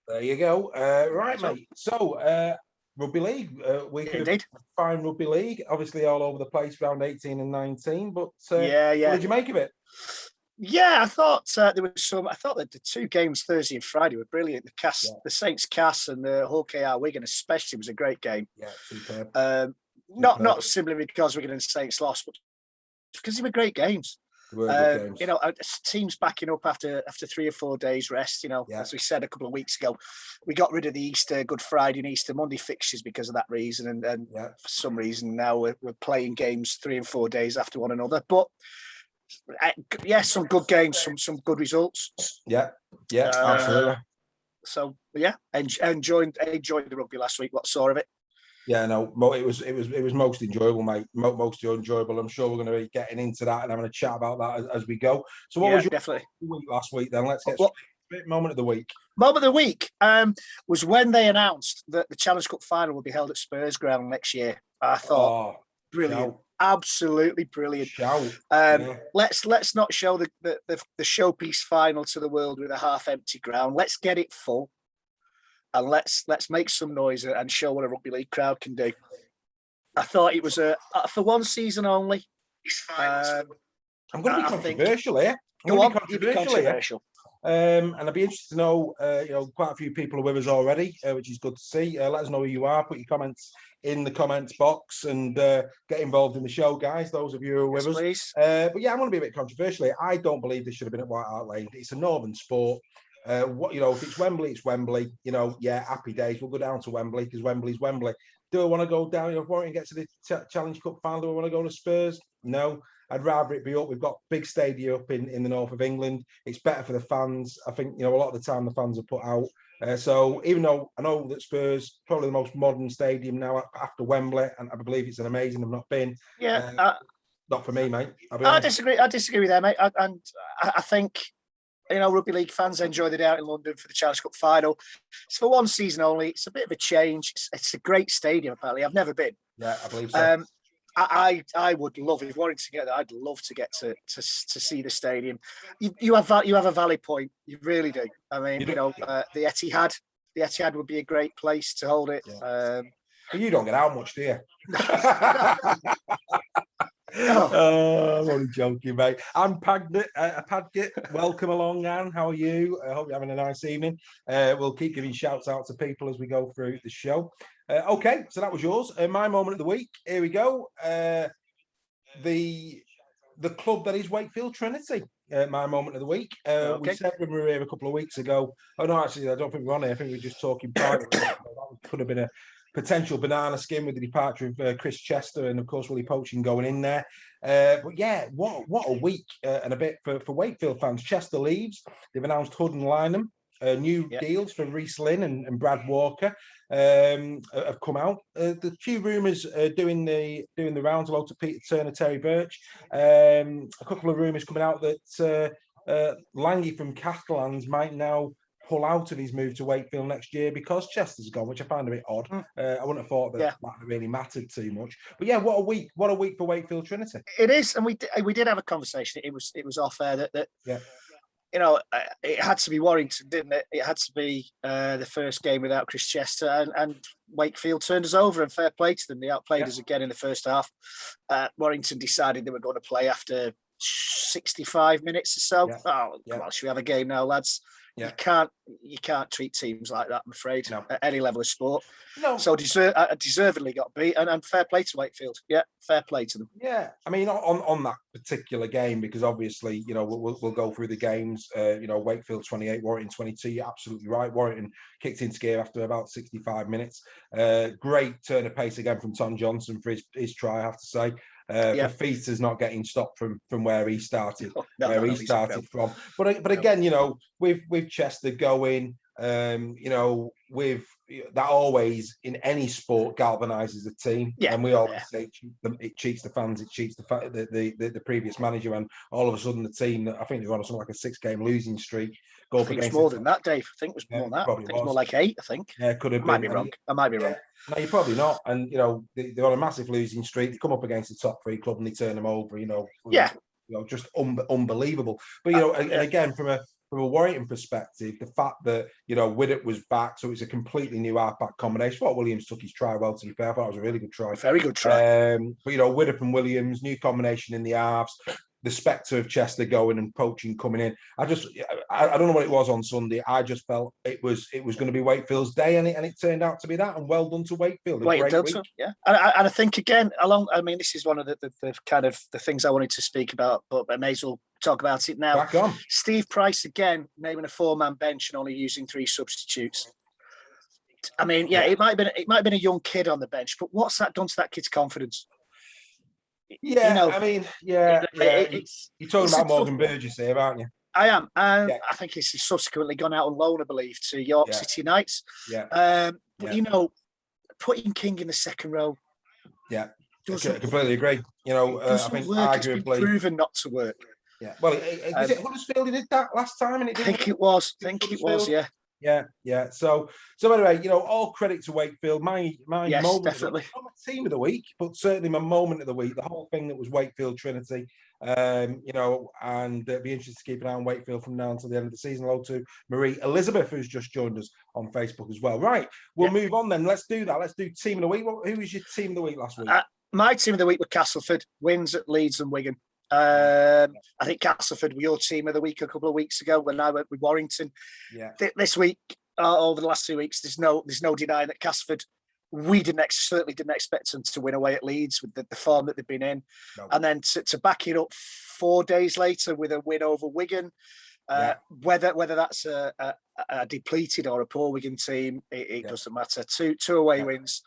There you go. Right, mate. So, rugby league, week of fine rugby league, obviously all over the place, round 18 and 19. But what did you make of it? Yeah, I thought there was some. I thought that the two games Thursday and Friday were brilliant. The Saints Cass and the Hull KR Wigan especially was a great game. Yeah, superb. Not simply because Wigan and Saints lost, but because they were great games. Games. Teams backing up after 3 or 4 days rest. As we said a couple of weeks ago, we got rid of the Easter Good Friday and Easter Monday fixtures because of that reason, and for some reason now we're playing games 3 and 4 days after one another. But some good games, some good results. Yeah, absolutely. So enjoyed the rugby last week. What saw of it? Yeah, no, it was most enjoyable, mate. Most enjoyable. I'm sure we're going to be getting into that and having a chat about that as we go. So, what was your week last week? Then let's get moment of the week. Moment of the week was when they announced that the Challenge Cup final will be held at Spurs Ground next year. I thought, brilliant, absolutely brilliant. Let's not show the showpiece final to the world with a half-empty ground. Let's get it full. And let's make some noise and show what a rugby league crowd can do. I thought it was for one season only. I'm going to be controversial here. And I'd be interested to know, quite a few people are with us already, which is good to see. Let us know who you are. Put your comments in the comments box and get involved in the show, guys. Those of you who are with us. Please. But yeah, I'm going to be a bit controversial here. I don't believe this should have been at White Hart Lane. It's a northern sport. If it's Wembley, it's Wembley. Happy days. We'll go down to Wembley because Wembley's Wembley. Do I want to go down? If Warrington gets to the Challenge Cup final, do I want to go to Spurs? No. I'd rather it be up. We've got big stadium up in the north of England. It's better for the fans. I think, a lot of the time the fans are put out. So even though I know that Spurs probably the most modern stadium now after Wembley, and I believe it's an amazing. I've not been. Not for me, mate. I disagree. I disagree with that, mate. I think. Rugby league fans enjoy the day out in London for the Challenge Cup final. It's for one season only. It's a bit of a change. It's a great stadium, apparently. I've never been. Yeah, I believe so. I would love, if Warrington to get there, I'd love to get to see the stadium. You have a valid point. You really do. I mean, the Etihad would be a great place to hold it. Yeah. But you don't get out much, do you? I'm only joking, mate. I'm Padgett. Welcome along, Anne. How are you? I hope you're having a nice evening. We'll keep giving shouts out to people as we go through the show. Okay, so that was yours. My moment of the week. Here we go. The club that is Wakefield Trinity. My moment of the week. We said when we were here a couple of weeks ago. Oh no, actually, I don't think we're on here. I think we were just talking privately. That could have been a potential banana skin with the departure of Chris Chester and, of course, Willie Poaching going in there. But yeah, what a week and a bit for Wakefield fans. Chester leaves. They've announced Hood and Lynham. New deals for Reece Lynn and Brad Walker have come out. The few rumours doing the rounds. Hello to Peter Turner, Terry Birch. A couple of rumours coming out that Langy from Catalan might now pull out of his move to Wakefield next year because Chester's gone, which I find a bit odd. I wouldn't have thought that really mattered too much. But yeah, what a week for Wakefield Trinity. It is, and we did have a conversation. It was off air that it had to be Warrington, didn't it? It had to be the first game without Chris Chester, and Wakefield turned us over, and fair play to them. They outplayed us again in the first half. Warrington decided they were going to play after 65 minutes or so. Come on, should we have a game now, lads? You can't treat teams like that, I'm afraid, at any level of sport. No. So deservedly got beat, and fair play to Wakefield. Yeah, fair play to them. Yeah, I mean, on that particular game, because obviously, we'll go through the games. Wakefield 28, Warrington 22. You're absolutely right. Warrington kicked into gear after about 65 minutes. Great turn of pace again from Tom Johnson for his try, I have to say. Fafita's not getting stopped from where he started, from. But again, with Chester going, with that always in any sport galvanizes a team, and we always say it cheats the fans, it cheats the previous manager, and all of a sudden the team, I think they're on something like a 6-game losing streak. I think it's more than that, Dave. I think it was more than that. I think it's more like 8. I think. Yeah, could have been. I might be wrong. No, you're probably not. And they're on a massive losing streak. They come up against the top 3 club and they turn them over. Just unbelievable. But and again, from from a Warrington perspective, the fact that, Widdop was back, so it's a completely new half-back combination. I thought Williams took his try well, to be fair. I thought it was a really good try. Very good try. But, Widdop and Williams, new combination in the halves. The spectre of Chester going and poaching coming in. I don't know what it was on Sunday. I just felt it was going to be Wakefield's day, and it turned out to be that. And well done to Wakefield. Yeah. And I think again, this is one of the kind of the things I wanted to speak about, but I may as well talk about it now. Back on. Steve Price again naming a 4-man bench and only using 3 substitutes. It might have been a young kid on the bench, but what's that done to that kid's confidence? Yeah, you're talking about Morgan Burgess here, aren't you? I am. I think he's subsequently gone out on loan, I believe, to York City Knights. Yeah. Putting King in the second row. Yeah, I completely agree. I think arguably it's been proven not to work. Yeah. Well, was it Huddersfield who did that last time? And I think it was. Yeah. Yeah. So anyway, all credit to Wakefield. My moment, definitely. Not my team of the week, but certainly my moment of the week. The whole thing that was Wakefield Trinity. And it'd be interesting to keep an eye on Wakefield from now until the end of the season. Hello to Marie Elizabeth, who's just joined us on Facebook as well. Right, we'll move on then. Let's do that. Let's do team of the week. Who was your team of the week last week? My team of the week were Castleford. Wins at Leeds and Wigan. I think Castleford were your team of the week a couple of weeks ago when I went with Warrington. Yeah. This week, over the last 2 weeks, there's no denying that Castleford, we certainly didn't expect them to win away at Leeds with the form that they've been in. No. And then to back it up 4 days later with a win over Wigan, whether that's a depleted or a poor Wigan team, it doesn't matter. Two away wins.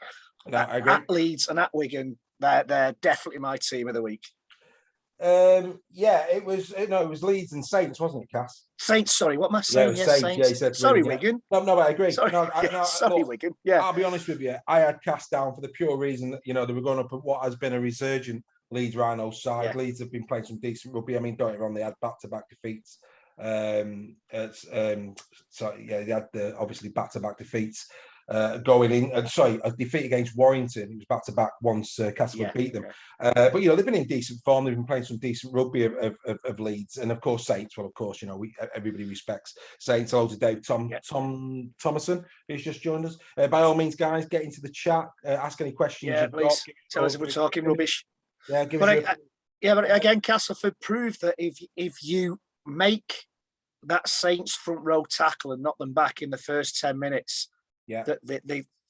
No, I agree. At Leeds and at Wigan, they're definitely my team of the week. It was Leeds and Saints, wasn't it, Cass? Saints, sorry, what am I saying? Yeah, Saints. Yeah, he said sorry, Wigan. Wigan. No, I agree. Sorry, look, Wigan. Yeah, I'll be honest with you. I had Cass down for the pure reason that they were going up at what has been a resurgent Leeds Rhinos side. Yeah. Leeds have been playing some decent rugby. Don't get me wrong, they had back-to-back defeats. They had obviously back-to-back defeats. Going in, a defeat against Warrington. It was back-to-back once Castleford beat them. But they've been in decent form. They've been playing some decent rugby of Leeds, and of course Saints. Well, of course, everybody respects Saints. Hello to Dave Thomason, who's just joined us. By all means, guys, get into the chat. Ask any questions. Yeah, please. Tell us if we're talking rubbish. Yeah, but again, Castleford proved that if you make that Saints front row tackle and knock them back in the first 10 minutes. Yeah, that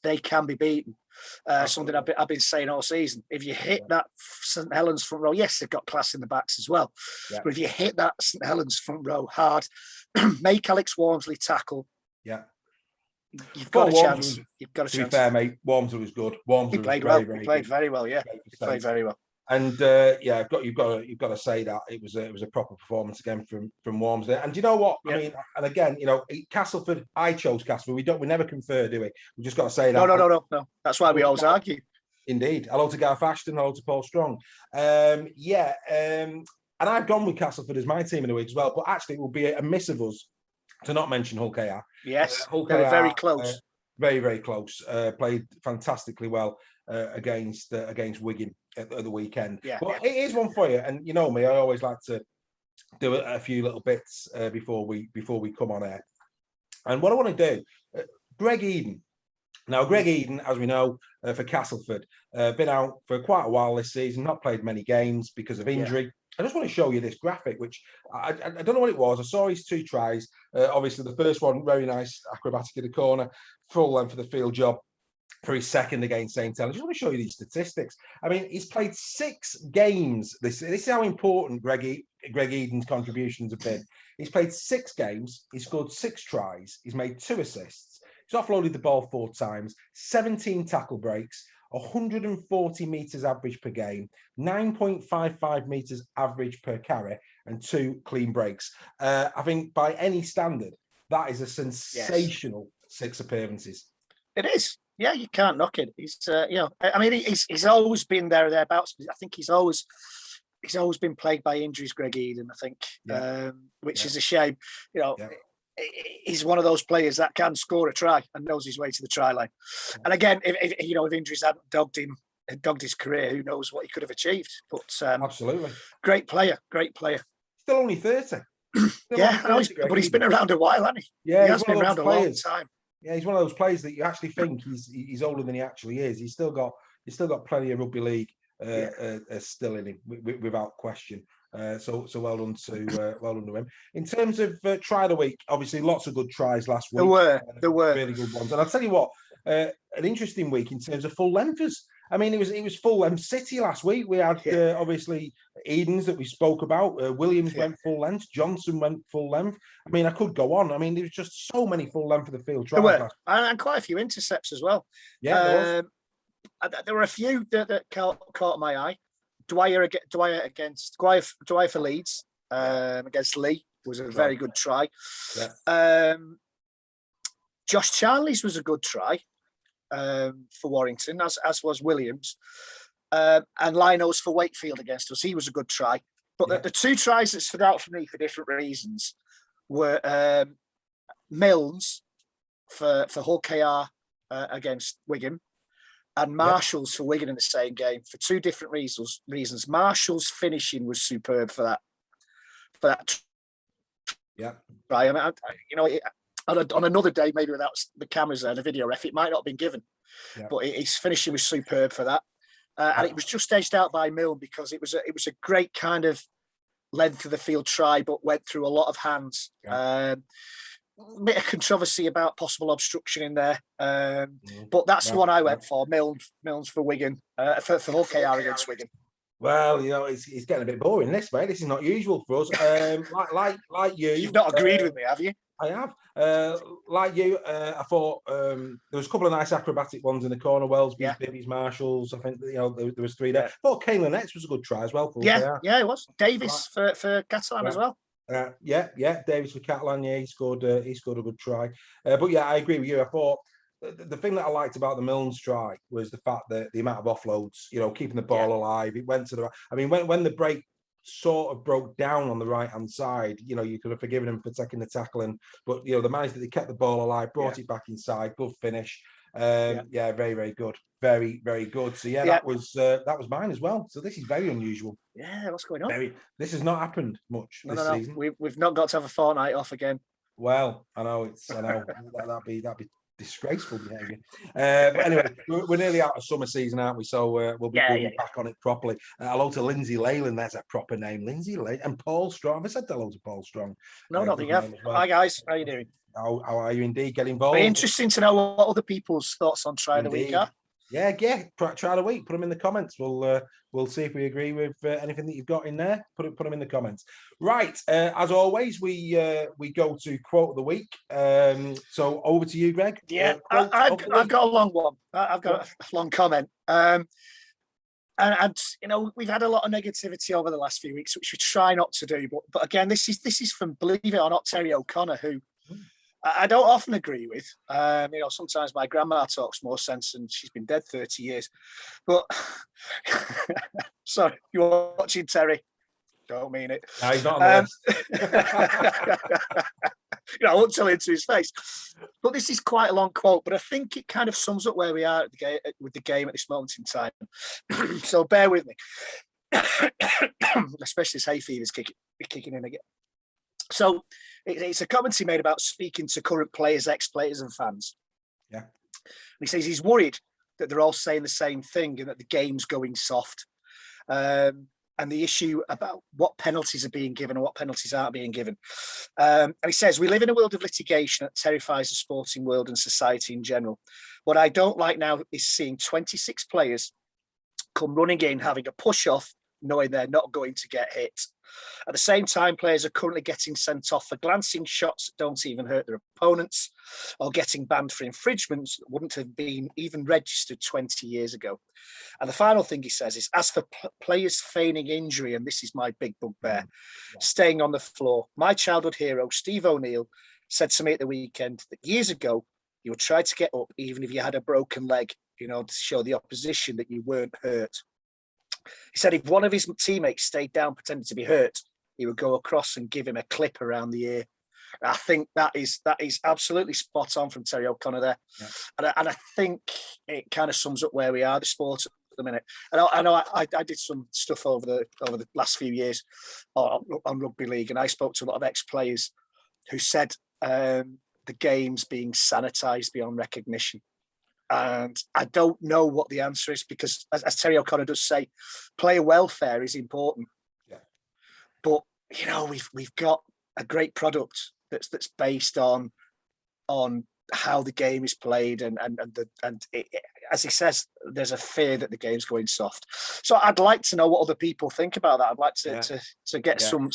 they can be beaten. Something I've been saying all season. If you hit that St Helens front row, yes, they've got class in the backs as well. Yeah. But if you hit that St Helens front row hard, make Alex Walmsley tackle. Yeah, you've got a chance. You've got a chance. To be fair, mate, Walmsley was good. He played well. He played very well. Yeah, he played very well. And you've got to say that it was a proper performance again from Walmsley. And you know what? Yeah. I mean, and again, Castleford. I chose Castleford. We never confer, do we? We just got to say that. No. That's why we always argue. Indeed. Hello to Gareth Ashton. Hello to Paul Strong. And I've gone with Castleford as my team of the week as well. But actually, it will be a miss of us to not mention Hull KR. Yes, they were very close. Very, very close. Played fantastically well against Wigan at the weekend. Yeah, but it is one for you, and you know me, I always like to do a few little bits before we come on air. And what I want to do, Greg Eden. Now, Greg Eden, as we know, for Castleford, been out for quite a while this season, not played many games because of injury. Yeah. I just want to show you this graphic, which I don't know what it was. I saw his 2 tries. Obviously, the first one, very nice, acrobatic in the corner, full length for the field job for his second against St. Helens. I just want to show you these statistics. I mean, he's played 6 games. This is how important Greg Eden's contributions have been. He's played 6 games. He's scored 6 tries. He's made 2 assists. He's offloaded the ball 4 times, 17 tackle breaks, 140 metres average per game, 9.55 metres average per carry, and 2 clean breaks. I think by any standard, that is a sensational 6 appearances. It is. Yeah, you can't knock it. He's, he's always been thereabouts. I think he's always been plagued by injuries, Greg Eden, I think, which is a shame. He's one of those players that can score a try and knows his way to the try line. And again, if injuries hadn't dogged his career, who knows what he could have achieved. But absolutely, great player. Still only 30. Yeah, but he's been around a while, hasn't he? Yeah, he has been around a long time. Yeah, he's one of those players that you actually think he's older than he actually is. He's still got plenty of rugby league still in him, without question. So well done to him. In terms of try of the week, obviously lots of good tries last week. There were really good ones, and I'll tell you what, an interesting week in terms of full lengthers. I mean, it was full length City last week. We had obviously Edens that we spoke about. Williams went full length. Johnson went full length. I mean, I could go on. I mean, there was just so many full length of the field tries. There were, and quite a few intercepts as well. Yeah, there were a few that caught my eye. Dwyer for Leeds against Lee was a very good try. Yeah. Josh Charlie's was a good try. For Warrington, as was Williams, and Lino's for Wakefield against us. He was a good try, but the two tries that stood out for me for different reasons were Milnes for Hull KR against Wigan, and Marshall's for Wigan in the same game for two different reasons. Marshall's finishing was superb for that. Yeah, right. I mean, on another day, maybe without the cameras there, the video ref, it might not have been given. Yeah. But his finishing was superb for that. And it was just edged out by Milne because it was a great kind of length of the field try, but went through a lot of hands. Yeah. A bit of controversy about possible obstruction in there. But that's the one I went for, Milne's for Wigan, for Hull KR against Wigan. Well, it's getting a bit boring, this, mate. This is not usual for us. Like you. You've not agreed with me, have you? I have. Like you, I thought there was a couple of nice acrobatic ones in the corner. Wellesby, Bibbies, Marshalls. I think there was three there. I thought Catalan was a good try as well. Yeah, it was. Davis for Catalan as well. Davis for Catalan. Yeah, he scored a good try. But yeah, I agree with you. I thought the thing that I liked about the Milnes try was the fact that the amount of offloads, keeping the ball alive. It went to the. I mean, when the break sort of broke down on the right hand side, you could have forgiven him for taking the tackling, but the managed that they kept the ball alive, brought it back inside, good finish. Very, very good, very, very good. So that was mine as well. So this is very unusual. Yeah, what's going on? This has not happened much this season. We've not got to have a fortnight off again. Well, I know that'd be disgraceful behaviour. But anyway, we're nearly out of summer season, aren't we? So we'll be back on it properly. Hello to Lindsay Leyland. There's a proper name, Lindsay Leyland, and Paul Strong. Have I said hello to Paul Strong? No, not yet. Well. Hi guys, how are you doing? How are you indeed? Get involved. Very interesting to know what other people's thoughts on try of the week are. Yeah. Try of the week. Put them in the comments. We'll see if we agree with anything that you've got in there. Put them in the comments. Right. As always, we go to quote of the week. So over to you, Greg. Yeah, I've got a long one. I've got a long comment. And we've had a lot of negativity over the last few weeks, which we try not to do. But again, this is from, believe it or not, Terry O'Connor, who I don't often agree with. Sometimes my grandma talks more sense, and she's been dead 30 years. But sorry, you're watching Terry. Don't mean it. No, he's not on I won't tell him to his face. But this is quite a long quote, but I think it kind of sums up where we are with the game at this moment in time. So bear with me. Especially as hay fever's kicking in again. So it's a commentary made about speaking to current players, ex-players and fans. Yeah. And he says he's worried that they're all saying the same thing and that the game's going soft. And the issue about what penalties are being given and what penalties aren't being given. And he says, we live in a world of litigation that terrifies the sporting world and society in general. What I don't like now is seeing 26 players come running in, having a push-off, knowing they're not going to get hit. At the same time, players are currently getting sent off for glancing shots that don't even hurt their opponents, or getting banned for infringements that wouldn't have been even registered 20 years ago. And the final thing he says is, as for players feigning injury, and this is my big bugbear, staying on the floor, my childhood hero, Steve O'Neill, said to me at the weekend that years ago, you would try to get up even if you had a broken leg, to show the opposition that you weren't hurt. He said if one of his teammates stayed down pretending to be hurt, he would go across and give him a clip around the ear. I think that is absolutely spot on from Terry O'Connor there. Yeah. And I think it kind of sums up where we are, the sport at the minute. And I know I did some stuff over the last few years on rugby league, and I spoke to a lot of ex-players who said the game's being sanitized beyond recognition. And I don't know what the answer is, because as Terry O'Connor does say, player welfare is important. Yeah. But we've got a great product that's based on how the game is played, and it, as he says, there's a fear that the game's going soft. So I'd like to know what other people think about that. I'd like to get some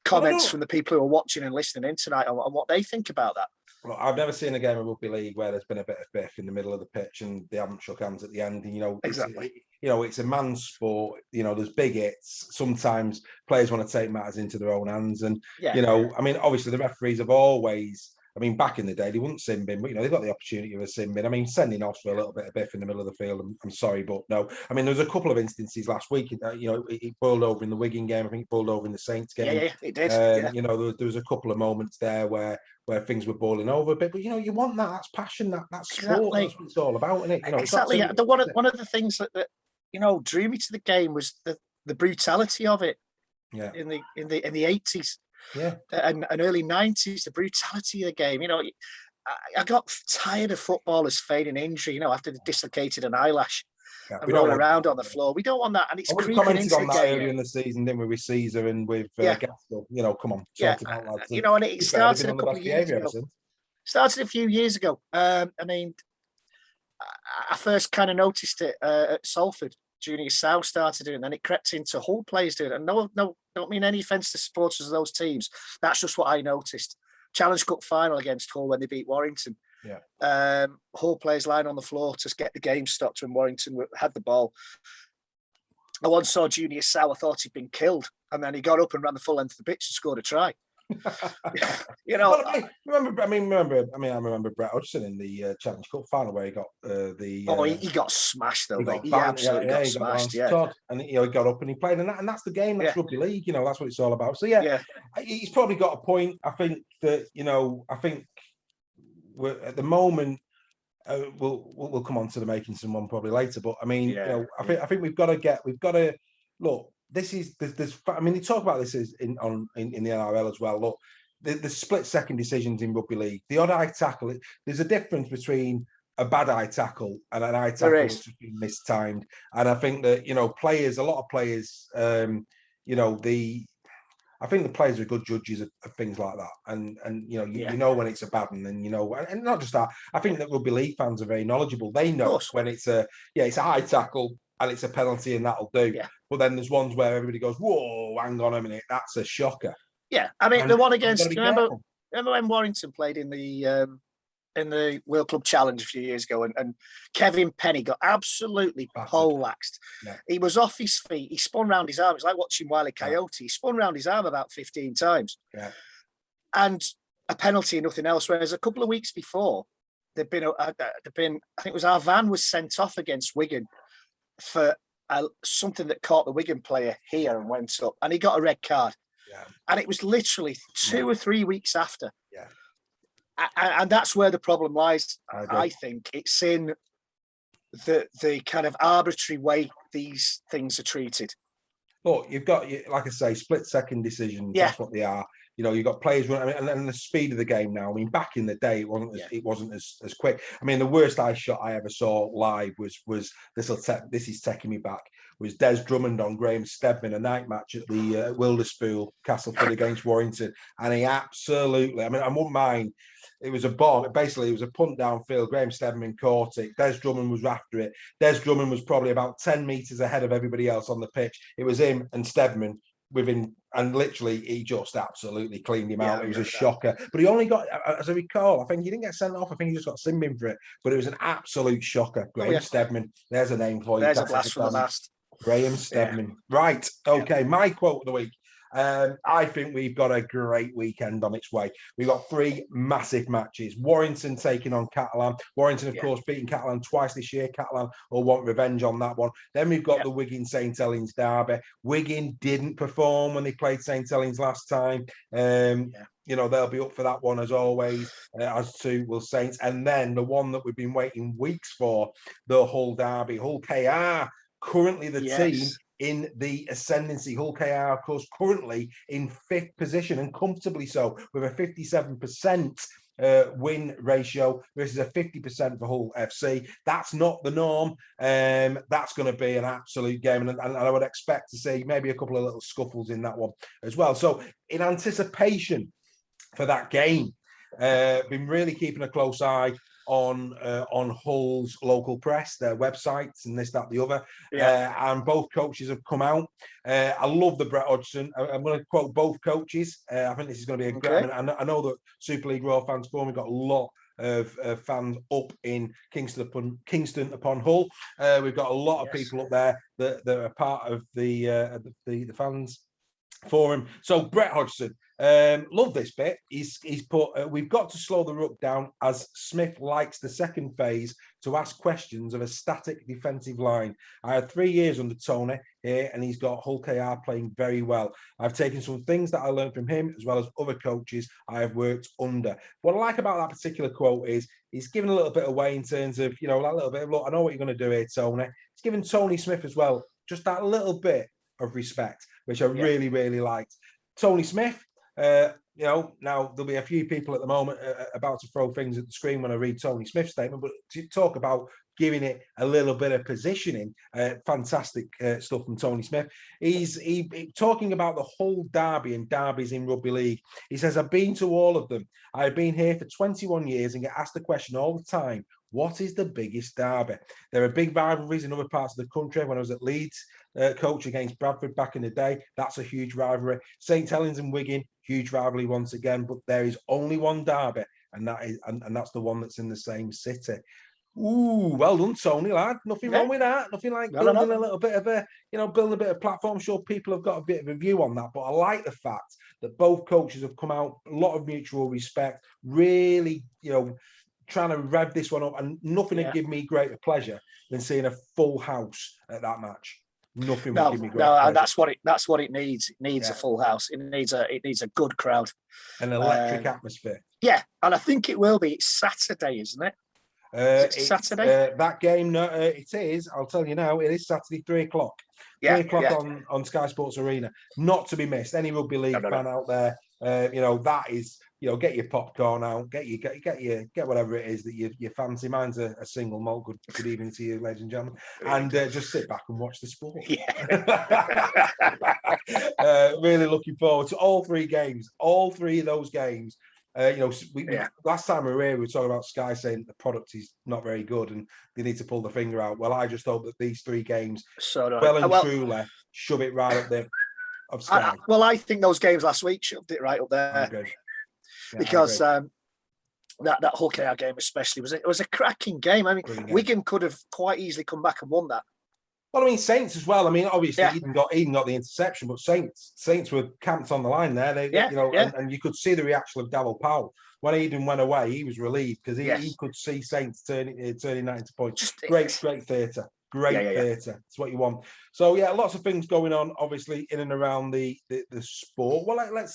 comments from the people who are watching and listening in tonight on what they think about that. Well, I've never seen a game of rugby league where there's been a bit of biff in the middle of the pitch and they haven't shook hands at the end. And, Exactly. It's a man's sport. There's big hits. Sometimes players want to take matters into their own hands. And, obviously the referees have always, back in the day, they wouldn't sin bin, but, they've got the opportunity of a sin bin. Sending off for a little bit of biff in the middle of the field, I'm sorry, but no. There was a couple of instances last week, it boiled over in the Wigan game. I think it boiled over in the Saints game. Yeah, it did. There was a couple of moments there where things were boiling over a bit, but you want that. That's passion. That's sport. Exactly. That's what it's all about, isn't it? Exactly. One of the things that drew me to the game was the brutality of it. Yeah. In the 80s. Yeah. And early 90s, the brutality of the game. I got tired of footballers feigning injury. After they dislocated an eyelash. Yeah, and rolling around on the floor. We don't want that, and it's creeping into the game. Earlier in the season, didn't we, with Caesar and with Gaskell? Come on, and it started a couple of years ago. Started a few years ago. I first kind of noticed it at Salford. Junior South started doing it, and then it crept into Hull players doing it. And no, don't mean any offence to supporters of those teams. That's just what I noticed. Challenge Cup final against Hull when they beat Warrington. Yeah. Hull players lying on the floor to get the game stopped when Warrington had the ball. I once saw Junior Sow, I thought he'd been killed, and then he got up and ran the full length of the pitch and scored a try. I remember Brett Hodgson in the Challenge Cup final where he got he got smashed though. He absolutely got smashed. And he got up and he played, and that's the game. That's rugby league. That's what it's all about. So he's probably got a point. I think that we're at the moment. We'll come on to the Makinson one probably later, but I think we've got to look. There's you talk about this in the NRL as well. Look, the split-second decisions in rugby league, the odd eye tackle. There's a difference between a bad eye tackle and an eye tackle that's been mistimed. And I think that a lot of players, I think the players are good judges of things like that, and you know when it's a bad one, and not just that. I think that rugby league fans are very knowledgeable. They know when it's a high tackle and it's a penalty, and that'll do. Yeah. But then there's ones where everybody goes, "Whoa, hang on a minute, that's a shocker." Yeah, the one against. Remember when Warrington played in the World Club Challenge a few years ago, and Kevin Penny got absolutely poleaxed. Yeah. He was off his feet. He spun round his arm. It's like watching Wile E. Coyote. He spun round his arm about 15 times. Yeah. And a penalty and nothing else. Whereas a couple of weeks before, there'd been I think it was our van was sent off against Wigan for something that caught the Wigan player here and went up, and he got a red card. Yeah. And it was literally 2 or 3 weeks after. Yeah. And that's where the problem lies. I think it's in the kind of arbitrary way these things are treated. Look, you've got, like I say, split-second decisions. Yeah. That's what they are. You've got players running, and the speed of the game now. Back in the day, it wasn't as quick. The worst eye shot I ever saw live was this is taking me back. Was Des Drummond on Graham Stedman, a night match at the Wilderspool Castleford against Warrington, and he absolutely. I wouldn't mind. It was a bomb. Basically, it was a punt downfield. Graham Stedman caught it. Des Drummond was after it. Des Drummond was probably about 10 metres ahead of everybody else on the pitch. It was him and Stedman and literally he just absolutely cleaned him out. It was a shocker. But he only got, as I recall, I think he didn't get sent off. I think he just got sin bin for it. But it was an absolute shocker. Graham Stedman. There's a name for you. There's a blast from the past. Graham Stedman. Yeah. Right. Okay. My quote of the week. I think we've got a great weekend on its way. We've got 3 massive matches. Warrington taking on Catalan. Warrington, of course, beating Catalan twice this year. Catalan will want revenge on that one. Then we've got the Wigan St Helens derby. Wigan didn't perform when they played St Helens last time. They'll be up for that one as always, as to will Saints. And then the one that we've been waiting weeks for, the Hull derby. Hull KR, currently the team in the ascendancy. Hull KR, of course, currently in 5th position, and comfortably so, with a 57% win ratio versus a 50% for Hull FC. That's not the norm. That's going to be an absolute game, and I would expect to see maybe a couple of little scuffles in that one as well. So in anticipation for that game, been really keeping a close eye on Hull's local press, their websites, and this, that, the other. And both coaches have come out. I love the Brett Hodgson. I'm going to quote both coaches. I think this is going to be a great. I know that Super League Raw fans forum, we've got a lot of fans up in Kingston upon Hull. We've got a lot of people up there that are part of the fans forum. So Brett Hodgson, love this bit. He's put, we've got to slow the ruck down as Smith likes the second phase to ask questions of a static defensive line. I had 3 years under Tony here, and he's got Hull KR playing very well. I've taken some things that I learned from him as well as other coaches I have worked under. What I like about that particular quote is he's giving a little bit away in terms of, that little bit of, look, I know what you're going to do here, Tony. He's giving Tony Smith as well just that little bit of respect, which I really, really liked. Tony Smith, now there'll be a few people at the moment about to throw things at the screen when I read Tony Smith's statement, but to talk about giving it a little bit of positioning, fantastic stuff from Tony Smith. He's talking about the whole derby and derbies in rugby league. He says, I've been to all of them. I've been here for 21 years and get asked the question all the time, what is the biggest derby? There are big rivalries in other parts of the country. When I was at Leeds, coach against Bradford back in the day, that's a huge rivalry. St Helens and Wigan, huge rivalry once again, but there is only one derby, and that's the one that's in the same city. Ooh, well done, Tony, lad. Nothing wrong with that. Nothing like building a little bit of building a bit of platform. I'm sure people have got a bit of a view on that, but I like the fact that both coaches have come out, a lot of mutual respect, really, trying to rev this one up, and nothing would give me greater pleasure than seeing a full house at that match. Nothing would give me greater pleasure. And that's what it needs. It needs a full house. It needs a good crowd, an electric atmosphere. Yeah, and I think it will be. It's Saturday, isn't it? It's Saturday. That game, it is. I'll tell you now. It is Saturday, 3:00. 3:00 on Sky Sports Arena, not to be missed. Any rugby league fan out there, that is. Get your popcorn out, get whatever it is that you fancy. Mine's a single malt. Good evening to you, ladies and gentlemen, and just sit back and watch the sport. Really looking forward to all 3 games, all 3 of those games. Last time we were here, we were talking about Sky saying the product is not very good and they need to pull the finger out. Well, I just hope that these 3 games, truly, shove it right up there of Sky. I think those games last week shoved it right up there. Because that Hull KR game especially was a cracking game. I mean, Wigan could have quite easily come back and won that. Well, I mean, Saints as well. I mean, obviously Eden got the interception, but Saints were camped on the line there. And you could see the reaction of Darryl Powell when Eden went away. He was relieved because he could see Saints turning that into points. Great theatre. Great theatre. It's what you want. So lots of things going on, obviously, in and around the sport. Well, let's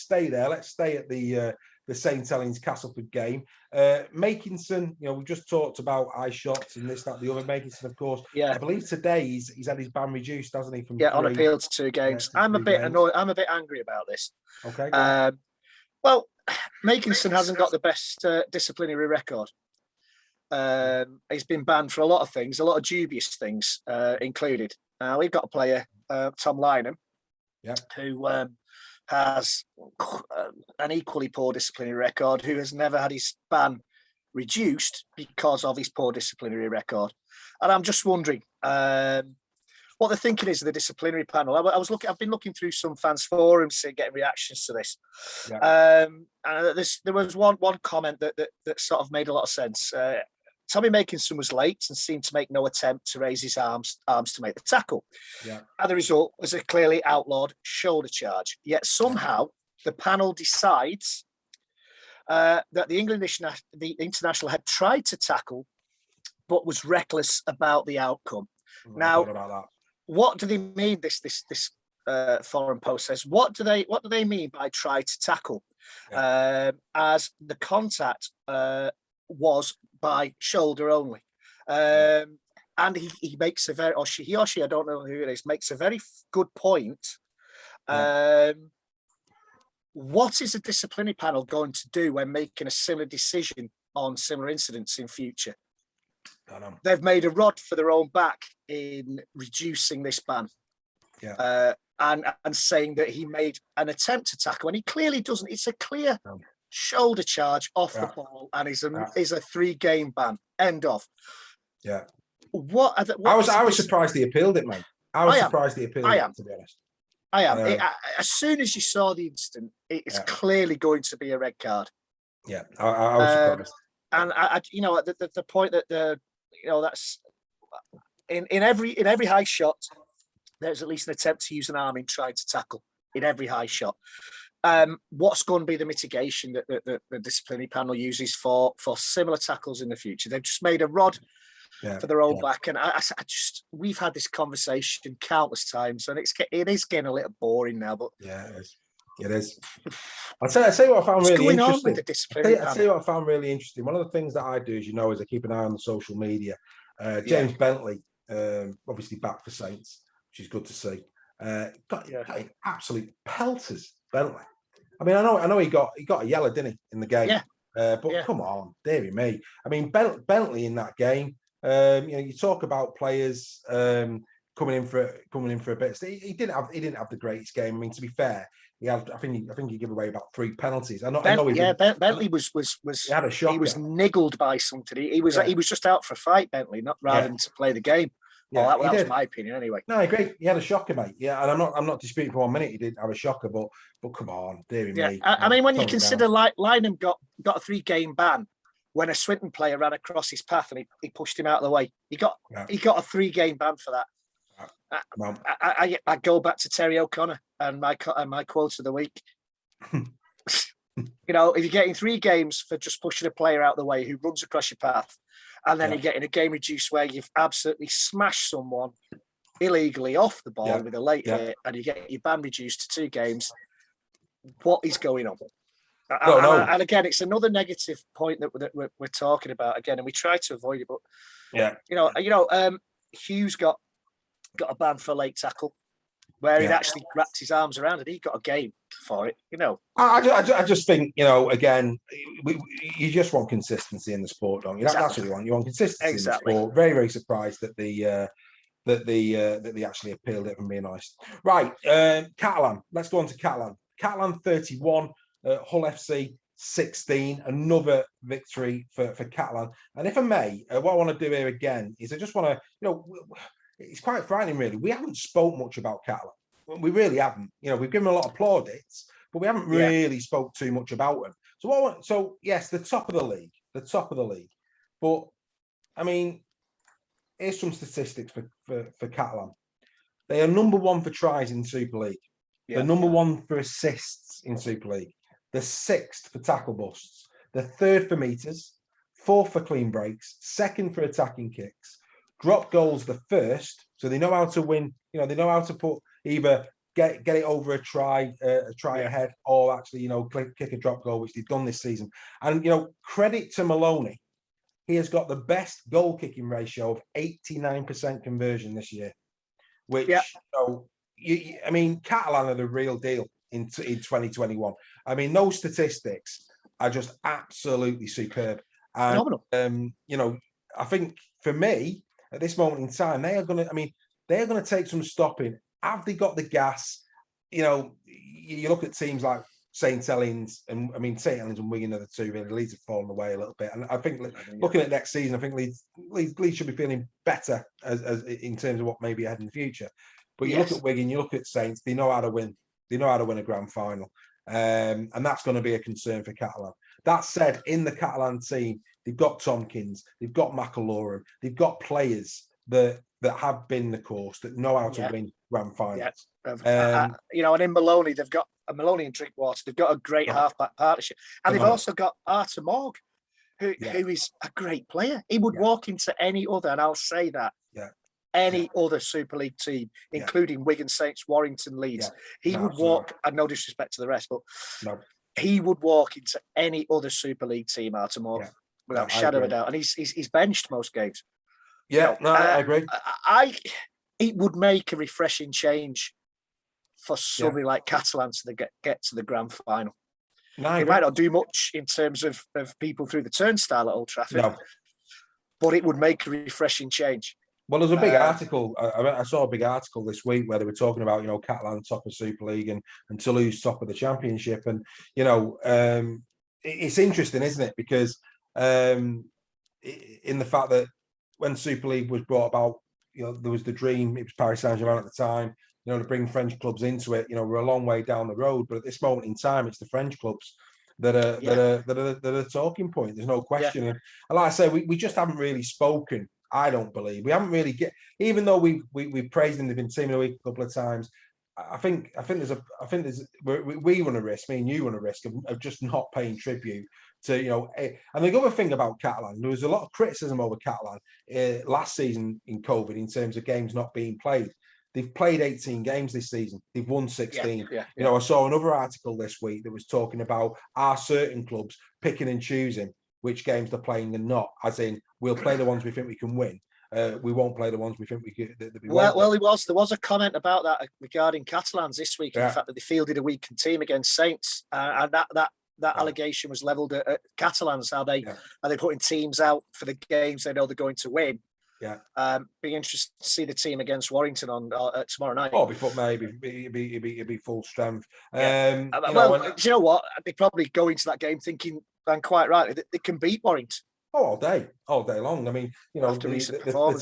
stay there. Let's stay at the St Helens Castleford game. Makinson, we've just talked about eye shots and this, that, the other. Makinson, of course. I believe today he's had his ban reduced, hasn't he? From on appeal to 2 games. I'm a bit annoyed. I'm a bit angry about this. Okay. Well, Makinson hasn't got the best disciplinary record. He's been banned for a lot of things, a lot of dubious things included. We've got a player, Tom Lynham, who has an equally poor disciplinary record, who has never had his ban reduced because of his poor disciplinary record. And I'm just wondering what the thinking is of the disciplinary panel. I've been looking through some fans forums and getting reactions to this. And there was one comment that sort of made a lot of sense. Tommy Makinson was late and seemed to make no attempt to raise his arms to make the tackle. Yeah. And the result was a clearly outlawed shoulder charge. Yet somehow the panel decides that the international had tried to tackle, but was reckless about the outcome. Now, what do they mean? This foreign post says. What do they mean by try to tackle? Yeah. As the contact was by shoulder only, and he makes a very he or she I don't know who it is makes a very good point. Yeah. What is a disciplinary panel going to do when making a similar decision on similar incidents in future? I know. They've made a rod for their own back in reducing this ban. Yeah. And saying that he made an attempt to tackle, and he clearly doesn't. It's a clear shoulder charge off the ball, and is a 3-game ban. End of. Yeah. I was surprised he appealed it, mate. I was surprised he appealed it, to be honest. I am. As soon as you saw the incident, it's clearly going to be a red card. Yeah, I was surprised. And the point that that's in every high shot, there's at least an attempt to use an arm in trying to tackle in every high shot. What's going to be the mitigation that the disciplinary panel uses for similar tackles in the future? They've just made a rod for their own back, and we've had this conversation countless times, and it is getting a little boring now. But yeah, it is. I'll tell you what I found really interesting. I'll tell you what I found really interesting. One of the things that I do, as you know, is I keep an eye on the social media. James Bentley, obviously back for Saints, which is good to see. Got absolute pelters, Bentley. I mean, I know he got a yellow, didn't he, in the game? Yeah. But come on, dearie me. I mean, Bentley in that game. You talk about players coming in for a bit. He didn't have the greatest game. I mean, to be fair, I think he gave away about 3 penalties. Bentley was he had a shocker. He was niggled by something. He was just out for a fight, Bentley, not rather than to play the game. Yeah, that was my opinion anyway. No, I agree. He had a shocker, mate. Yeah, and I'm not disputing for 1 minute he did have a shocker, but come on, dearie me. I mean, when you consider Lynham got a 3-game ban when a Swinton player ran across his path and he pushed him out of the way. He got a 3-game ban for that. I go back to Terry O'Connor and my quote of the week. If you're getting 3 games for just pushing a player out of the way who runs across your path, and then you're getting a game reduced where you've absolutely smashed someone illegally off the ball with a late hit, and you get your ban reduced to 2 games, what is going on? And again, it's another negative point that we're talking about again, and we try to avoid it. But Hughes got a ban for a late tackle, where he'd actually wrapped his arms around it. He got a game for it. I just think again, you just want consistency in the sport, don't you? That's what you want. You want consistency in the sport. Very, very surprised that they actually appealed it, if I'm being honest. Right, Catalan. Let's go on to Catalan. Catalan 31. Hull FC 16, another victory for Catalan. And if I may, what I want to do here again is I just want to, it's quite frightening, really. We haven't spoke much about Catalan. We really haven't. We've given them a lot of plaudits, but we haven't really spoke too much about them. So yes, the top of the league. But I mean, here's some statistics for Catalan. They are number 1 for tries in Super League. They're number 1 for assists in Super League. They're 6th for tackle busts. They're 3rd for meters, 4th for clean breaks, 2nd for attacking kicks. Drop goals the 1st, so they know how to win. They know how to put either get it over a try ahead, or actually kick a drop goal, which they've done this season. And credit to Maloney, he has got the best goal kicking ratio of 89% conversion this year, which I mean, Catalan are the real deal in 2021. I mean, those statistics are just absolutely superb. And, phenomenal. I think for me at this moment in time, they are going to take some stopping. Have they got the gas? You look at teams like St Helens, and St Helens and Wigan are the 2 really. Leeds have fallen away a little bit, and I think looking at next season, I think Leeds should be feeling better as in terms of what may be ahead in the future. But you look at Wigan, you look at Saints, they know how to win. They know how to win a grand final. And that's going to be a concern for Catalan. That said, in the Catalan team, they've got Tompkins, they've got McAlorum, they've got players that have been the course, that know how to win grand finals. And in Maloney, they've got a Maloney and Drinkwater. They've got a great halfback partnership, and they've also got Artur Morg, who is a great player. He would walk into any other, and I'll say that, any other Super League team, including Wigan, Saints, Warrington, Leeds. He would walk, and no disrespect to the rest, but he would walk into any other Super League team, Artur Morg, without a shadow of a doubt. And he's benched most games. I agree. It would make a refreshing change for somebody like Catalan to get to the grand final. It might not do much in terms of people through the turnstile at Old Trafford, but it would make a refreshing change. Well, there's a big article. I saw a big article this week where they were talking about, Catalan top of Super League and Toulouse top of the Championship, and it's interesting, isn't it? Because in the fact that when Super League was brought about, there was the dream. It was Paris Saint-Germain at the time. To bring French clubs into it. We're a long way down the road, but at this moment in time, it's the French clubs that are the talking point. There's no question. And like I say, we just haven't really spoken. I don't believe we haven't really even though we praised them. They've been team of the week a couple of times. I think we run a risk. Me and you run a risk of just not paying tribute to And the other thing about Catalan, there was a lot of criticism over Catalan last season in COVID in terms of games not being played. They've played 18 games this season. They've won 16. I saw another article this week that was talking about are certain clubs picking and choosing which games they're playing and not. As in, we'll play the ones we think we can win. We won't play the ones we think we can. There was a comment about that regarding Catalans this week. In the fact that they fielded a weakened team against Saints, and that allegation was levelled at Catalans. How they putting teams out for the games they know they're going to win. Be interested to see the team against Warrington on tomorrow night. Oh, before maybe it'd be full strength. Do you know what? They probably go into that game thinking, and quite rightly, that they can beat Warrington. Oh, all day long. I mean, the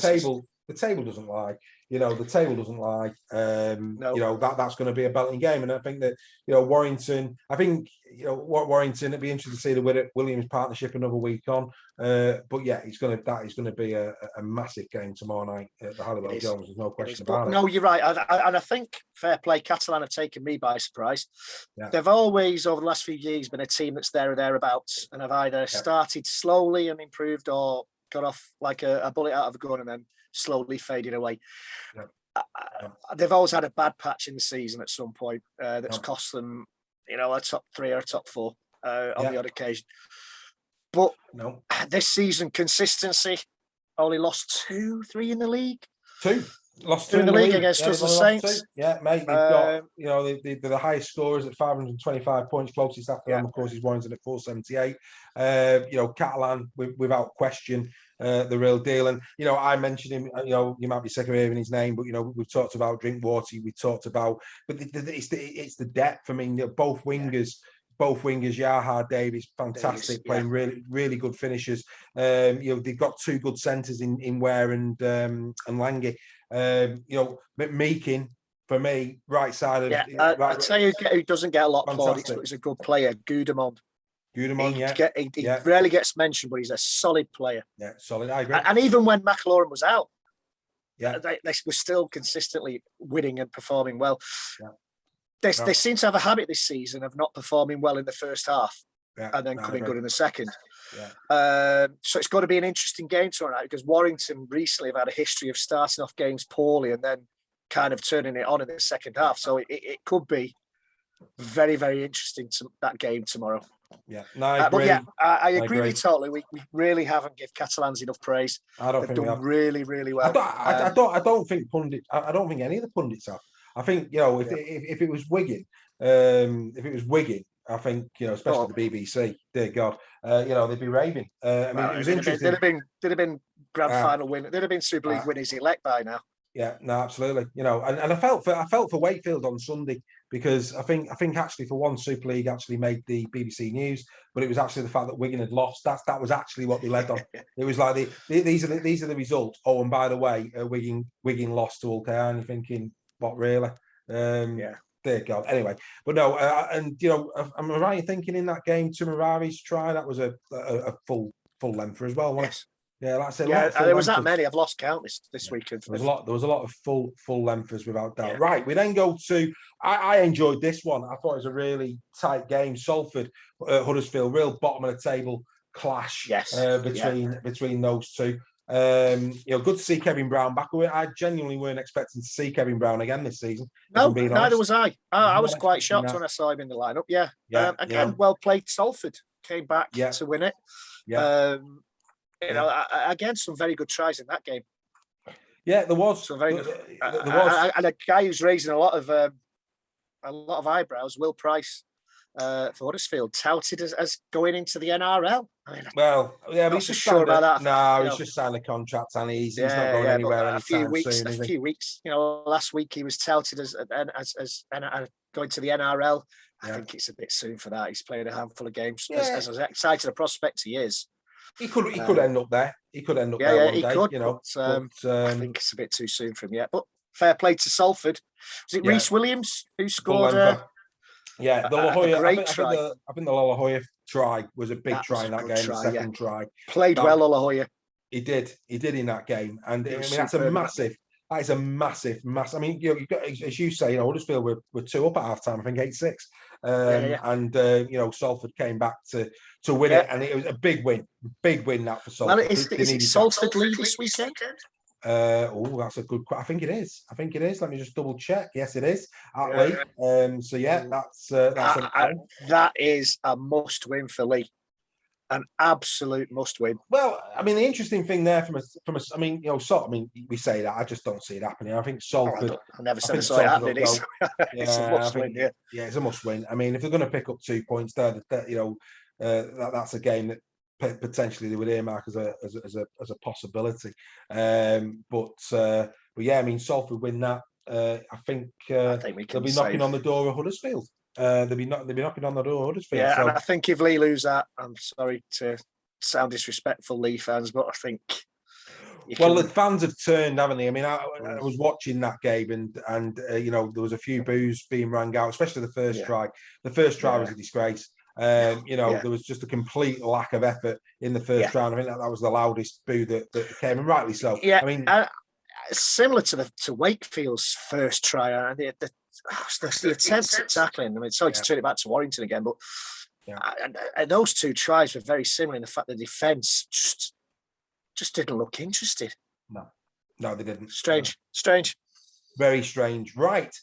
table doesn't lie. The table doesn't lie. That's going to be a belting game, and I think that Warrington. I think Warrington. It'd be interesting to see the Williams partnership another week on. But yeah, that is going to be a massive game tomorrow night at the Halliwell Jones. There's no question about it. No, you're right, and I think fair play. Catalan have taken me by surprise. They've always, over the last few years, been a team that's there or thereabouts, and have either started slowly and improved, or got off like a bullet out of a gun and then slowly faded away. They've always had a bad patch in the season at some point that's cost them, a top 3 or a top 4 on the odd occasion. But this season, consistency, only lost 2-3 in the league. Lost 2 in the league against us, the Saints. Yeah, mate. They've got, they're the highest scorers at 525 points. Closest after them, of course, is Warrington at 478. Catalan, without question, the real deal. And I mentioned him. You might be sick of hearing his name, but we've talked about Drinkwater. We talked about, but it's the depth. I mean, both wingers. Yaha Davis, fantastic, playing really, really good finishers. They've got 2 good centres in Ware and Lange. Meakin, for me, right side of. I'll tell you who doesn't get a lot of plaudits, but he's a good player. Gudemond, he rarely gets mentioned, but he's a solid player. Yeah, solid. I agree. And even when McAlorum was out, they were still consistently winning and performing well. They seem to have a habit this season of not performing well in the first half and then coming good in the second. So it's got to be an interesting game tomorrow night, because Warrington recently have had a history of starting off games poorly and then kind of turning it on in the second half. So it could be very, very interesting that game tomorrow. I agree. I agree with you totally. We really haven't given Catalans enough praise. They've done really, really well. I don't think any of the pundits have. I think if it was Wigan, I think especially the BBC, dear God, they'd be raving. It was interesting. They'd have been grand final win. They'd have been Super League winners elect by now. Yeah, no, absolutely. And I felt for Wakefield on Sunday, because I think actually for one, Super League actually made the BBC news, but it was actually the fact that Wigan had lost. That was actually what they led on. It was like these are the results. Oh, and by the way, Wigan lost to Ulster, and you're thinking, what really? dear God. Anyway, but no, and I'm right in thinking in that game, Tumarari's try that was a full lengther as well. Yes. Yeah, like I said, there was that many. I've lost count this weekend. There was a lot of full lengthers without doubt. Yeah. Right, we then go to. I enjoyed this one. I thought it was a really tight game. Salford, Huddersfield, real bottom of the table clash. Yes. Between those two. Good to see Kevin Brown back. I genuinely weren't expecting to see Kevin Brown again this season. No, neither was I. I was quite shocked when I saw him in the lineup. Yeah. Again, well played. Salford came back to win it. Yeah. Again, some very good tries in that game. Yeah, there was. So very good. And a guy who's raising a lot of eyebrows, Will Price, for Huddersfield, touted as going into the NRL. But he's just sure about that. No, he's just signed a contract, and he's not going anywhere anytime soon. A few weeks. Last week he was touted as going to the NRL. I think it's a bit soon for that. He's played a handful of games. As excited a prospect he is. He could end up there. He could end up there one day. I think it's a bit too soon for him yet. But fair play to Salford. Was it Rhys Williams who scored? The La Joya. Great try. I think the La Joya try was a big try in that game. The second try played well, La Joya. He did in that game, and that's a massive. That is a massive. I mean, you've got, as you say, Huddersfield were 2 up at half time. I think 8-6, and Salford came back to win it, and it was a big win that for Salford. Well, is it Salford lead this weekend? That's a good. I think it is. Let me just double check. Yes, it is. At Lee. That is a must win for Lee. An absolute must win. Well, I mean, the interesting thing there from a we say that. I just don't see it happening. I think Salford. I never said I saw it happening. It's a must win. Yeah, it's a must win. I mean, if they're going to pick up 2 points there, that's a game that potentially they would earmark as a possibility. But I mean, Salford win that. I think they'll be knocking on the door of Huddersfield. They'll be knocking on the door of Huddersfield. Yeah, and I think if Lee lose that, I'm sorry to sound disrespectful, Lee fans, but I think. The fans have turned, haven't they? I mean, I was watching that game, and there was a few boos being rang out, especially the first try. The first try was a disgrace. There was just a complete lack of effort in the first round. I think that was the loudest boo that came, and rightly so. Yeah, I mean, similar to Wakefield's first try, and the attempts at tackling. I mean, sorry to turn it back to Warrington again, but and those 2 tries were very similar in the fact the defence just didn't look interested. No, they didn't. Strange, very strange. Right,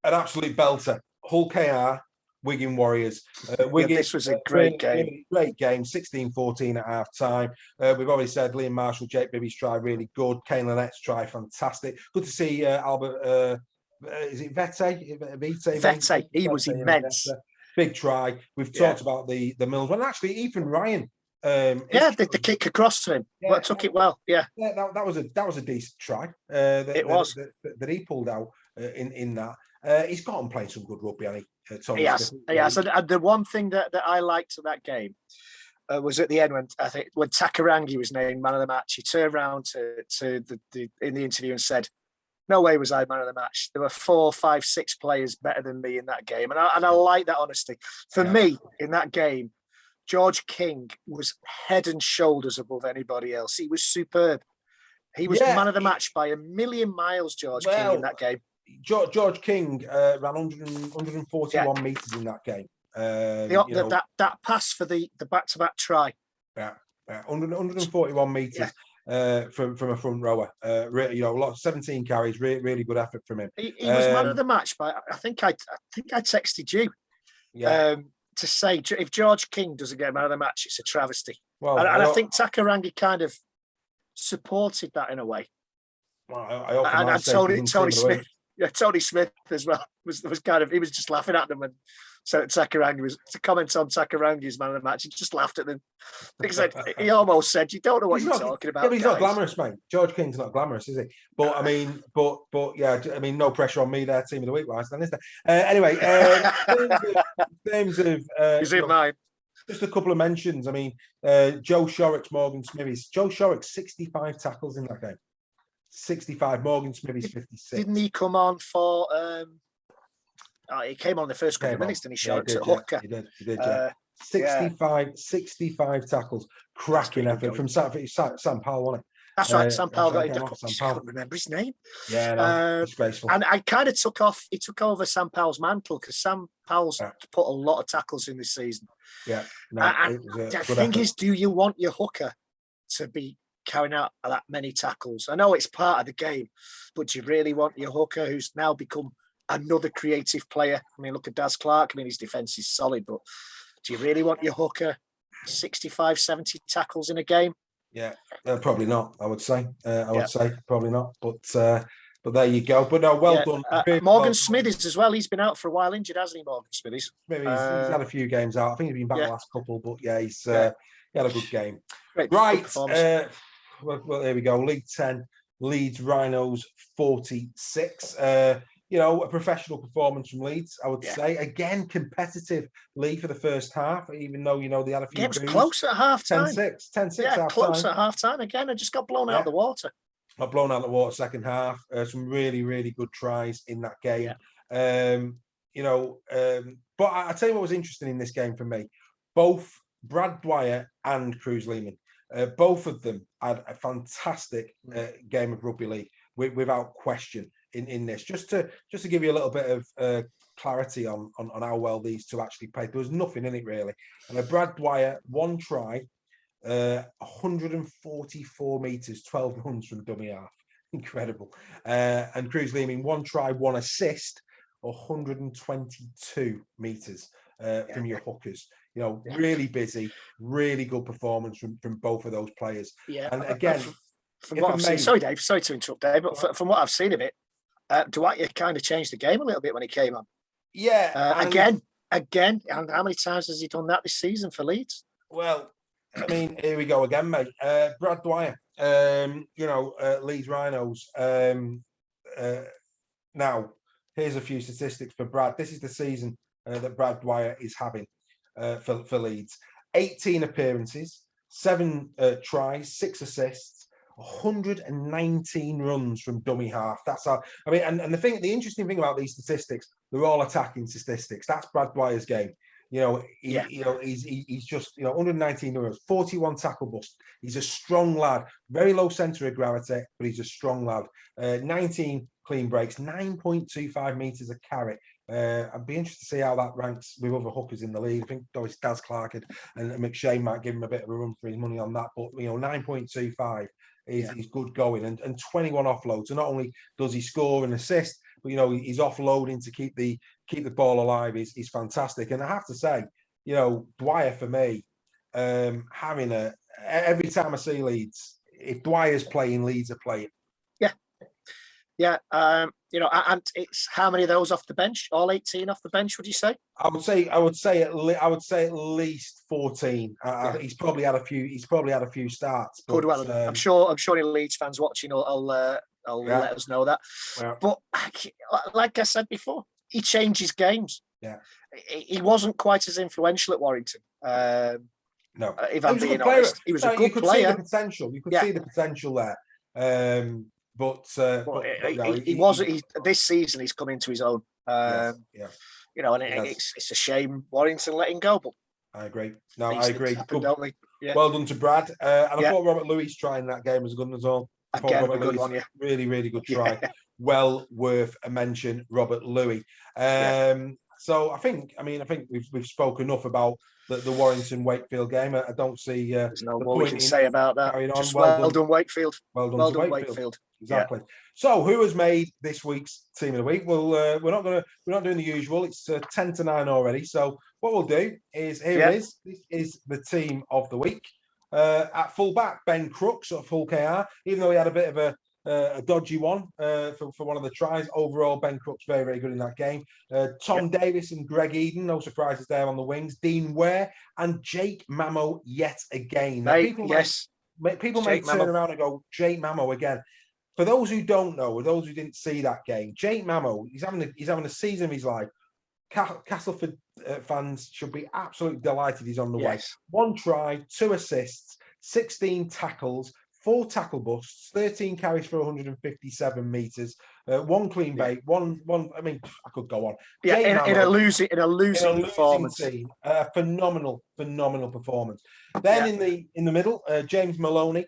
an absolute belter. Hull KR. Wigan Warriors. This was a great game. Great game, 16-14 at half time. We've already said Liam Marshall, Jake Bibby's try really good. Kane Lanette's try fantastic. Good to see Albert, is it Vete? Vete, he was immense. Big try. We've talked about the Mills one. Actually, Ethan Ryan. The kick across to him. Took it well. Yeah. That was a decent try. It was. That he pulled out in that. He's got on playing some good rugby, hasn't he? He has. And the one thing that I liked of that game was at the end when Takarangi was named man of the match. He turned around to the in the interview and said, "No way was I man of the match. There were 4, 5, 6 players better than me in that game," and I like that honesty. For me, in that game, George King was head and shoulders above anybody else. He was superb. He was man of the match by a million miles. George King in that game. George King ran 141 metres in that game. That pass for the back-to-back try. 141 metres from a front rower. Really, a lot of 17 carries. Really good effort from him. He was man of the match, but I think I texted you to say if George King doesn't get man of the match, it's a travesty. Well, I think Takarangi kind of supported that in a way. Well, and Tony Smith. Yeah, Tony Smith as well was kind of, he was just laughing at them when Takarangi was to comment on Takarangi's man of the match. He just laughed at them because he almost said, "You don't know what you're talking about." Yeah, but he's not glamorous, mate. George King's not glamorous, is he? But I mean, no pressure on me there, team of the week wise, then is there? Anyway, in terms of is it mine? Just a couple of mentions. I mean, Joe Shorrock's, Morgan Smithy's. Joe Shorrock 65 tackles in that game. 65. Morgan Smithy's 56. Didn't he come on for he came on the first couple of minutes, didn't he, Shorts at yeah, hooker? He did, yeah. 65 tackles. Cracking effort from Sam Powell, wasn't it? That's right. Sam Powell got him. I can't remember his name. Yeah, no, disgraceful. And I kind of he took over Sam Powell's mantle because Sam Powell's put a lot of tackles in this season. Yeah. No, and the thing is, do you want your hooker to be carrying out that many tackles? I know it's part of the game, but do you really want your hooker who's now become another creative player? I mean, look at Daz Clark. I mean, his defense is solid, but do you really want your hooker 65, 70 tackles in a game? Yeah, probably not. I would say. I would say probably not. But there you go. But no, well done. Morgan Smithies as well. He's been out for a while injured, hasn't he, Morgan Smithies? Maybe he's had a few games out. I think he's been back the last couple. But yeah, he had a good game. Right. Well, there we go. League 10, Leeds Rhinos 46. A professional performance from Leeds, I would say. Again, competitive league for the first half, even though, they had a few. It was close at half time. 10-6. Yeah, close at half time. Again, I just got blown out of the water. Got blown out of the water second half. Some really, really good tries in that game. Yeah. But I tell you what was interesting in this game for me. Both Brad Dwyer and Cruz Lehman, both of them had a fantastic game of rugby league, without question. In this, just to give you a little bit of clarity on how well these two actually played. There was nothing in it really. And Brad Dwyer, 1 try, 144 meters, 12 runs from dummy half, incredible. And Cruz Lehman, 1 try, 1 assist, 122 meters from your hookers. Really busy, really good performance from both of those players. Yeah, and again, from what I've seen, sorry Dave, sorry to interrupt Dave, but from what I've seen of it. Dwyer kind of changed the game a little bit when he came on. Yeah. Again. And how many times has he done that this season for Leeds? Well, I mean, here we go again, mate. Brad Dwyer, Leeds Rhinos. Now, here's a few statistics for Brad. This is the season that Brad Dwyer is having for Leeds. 18 appearances, 7 tries, 6 assists. 119 runs from dummy half. That's how. I mean, and the interesting thing about these statistics, they're all attacking statistics. That's Brad Dwyer's game. He's just 119 runs, 41 tackle busts. He's a strong lad, very low centre of gravity, but he's a strong lad. 19 clean breaks, 9.25 meters a carry. I'd be interested to see how that ranks with other hookers in the league. I think obviously Daz Clark and McShane might give him a bit of a run for his money on that, but 9.25 is good going, and 21 offloads. So not only does he score and assist, but he's offloading to keep the ball alive is fantastic. And I have to say, Dwyer for me, having every time I see Leeds, if Dwyer's playing, Leeds are playing. Yeah, and it's how many of those off the bench? All 18 off the bench? Would you say? I would say at least 14. He's probably had a few. He's probably had a few starts. But, I'm sure any Leeds fans watching will let us know that. Yeah. But like I said before, he changes games. Yeah, he wasn't quite as influential at Warrington. No, if I'm being honest, he was a good player. See the potential. You could see the potential there. But he wasn't. This season, he's come into his own. And it's a shame Warrington let him go. But I agree. No, I agree. Happen, yeah. Well done to Brad. And I thought Robert Louis trying that game was a good one as well. Again, a good one, yeah. Really, really good try. Well worth a mention, Robert Louis. So I think we've spoken enough about the Warrington Wakefield game. I don't see. There's no more we can say about that. Just well done, Wakefield. Well done, Wakefield. Exactly. Yeah. So, who has made this week's team of the week? Well, we're not doing the usual. It's 10-9 already. So, what we'll do is This is the team of the week. At fullback, Ben Crooks at full KR. Even though he had a bit of a dodgy one for one of the tries, overall Ben Crooks very, very good in that game. Tom Davis and Greg Eden, no surprises there on the wings. Dean Ware and Jake Mamo yet again. People may turn around and go, Jake Mamo again. For those who don't know, or those who didn't see that game, Jake Mamo, he's having a season of his life. Castleford fans should be absolutely delighted he's on the way. 1 try, 2 assists, 16 tackles, 4 tackle busts, 13 carries for 157 meters, one clean break, one. I mean, I could go on. Yeah, in a losing performance. Team, phenomenal performance. Then in the middle, James Maloney,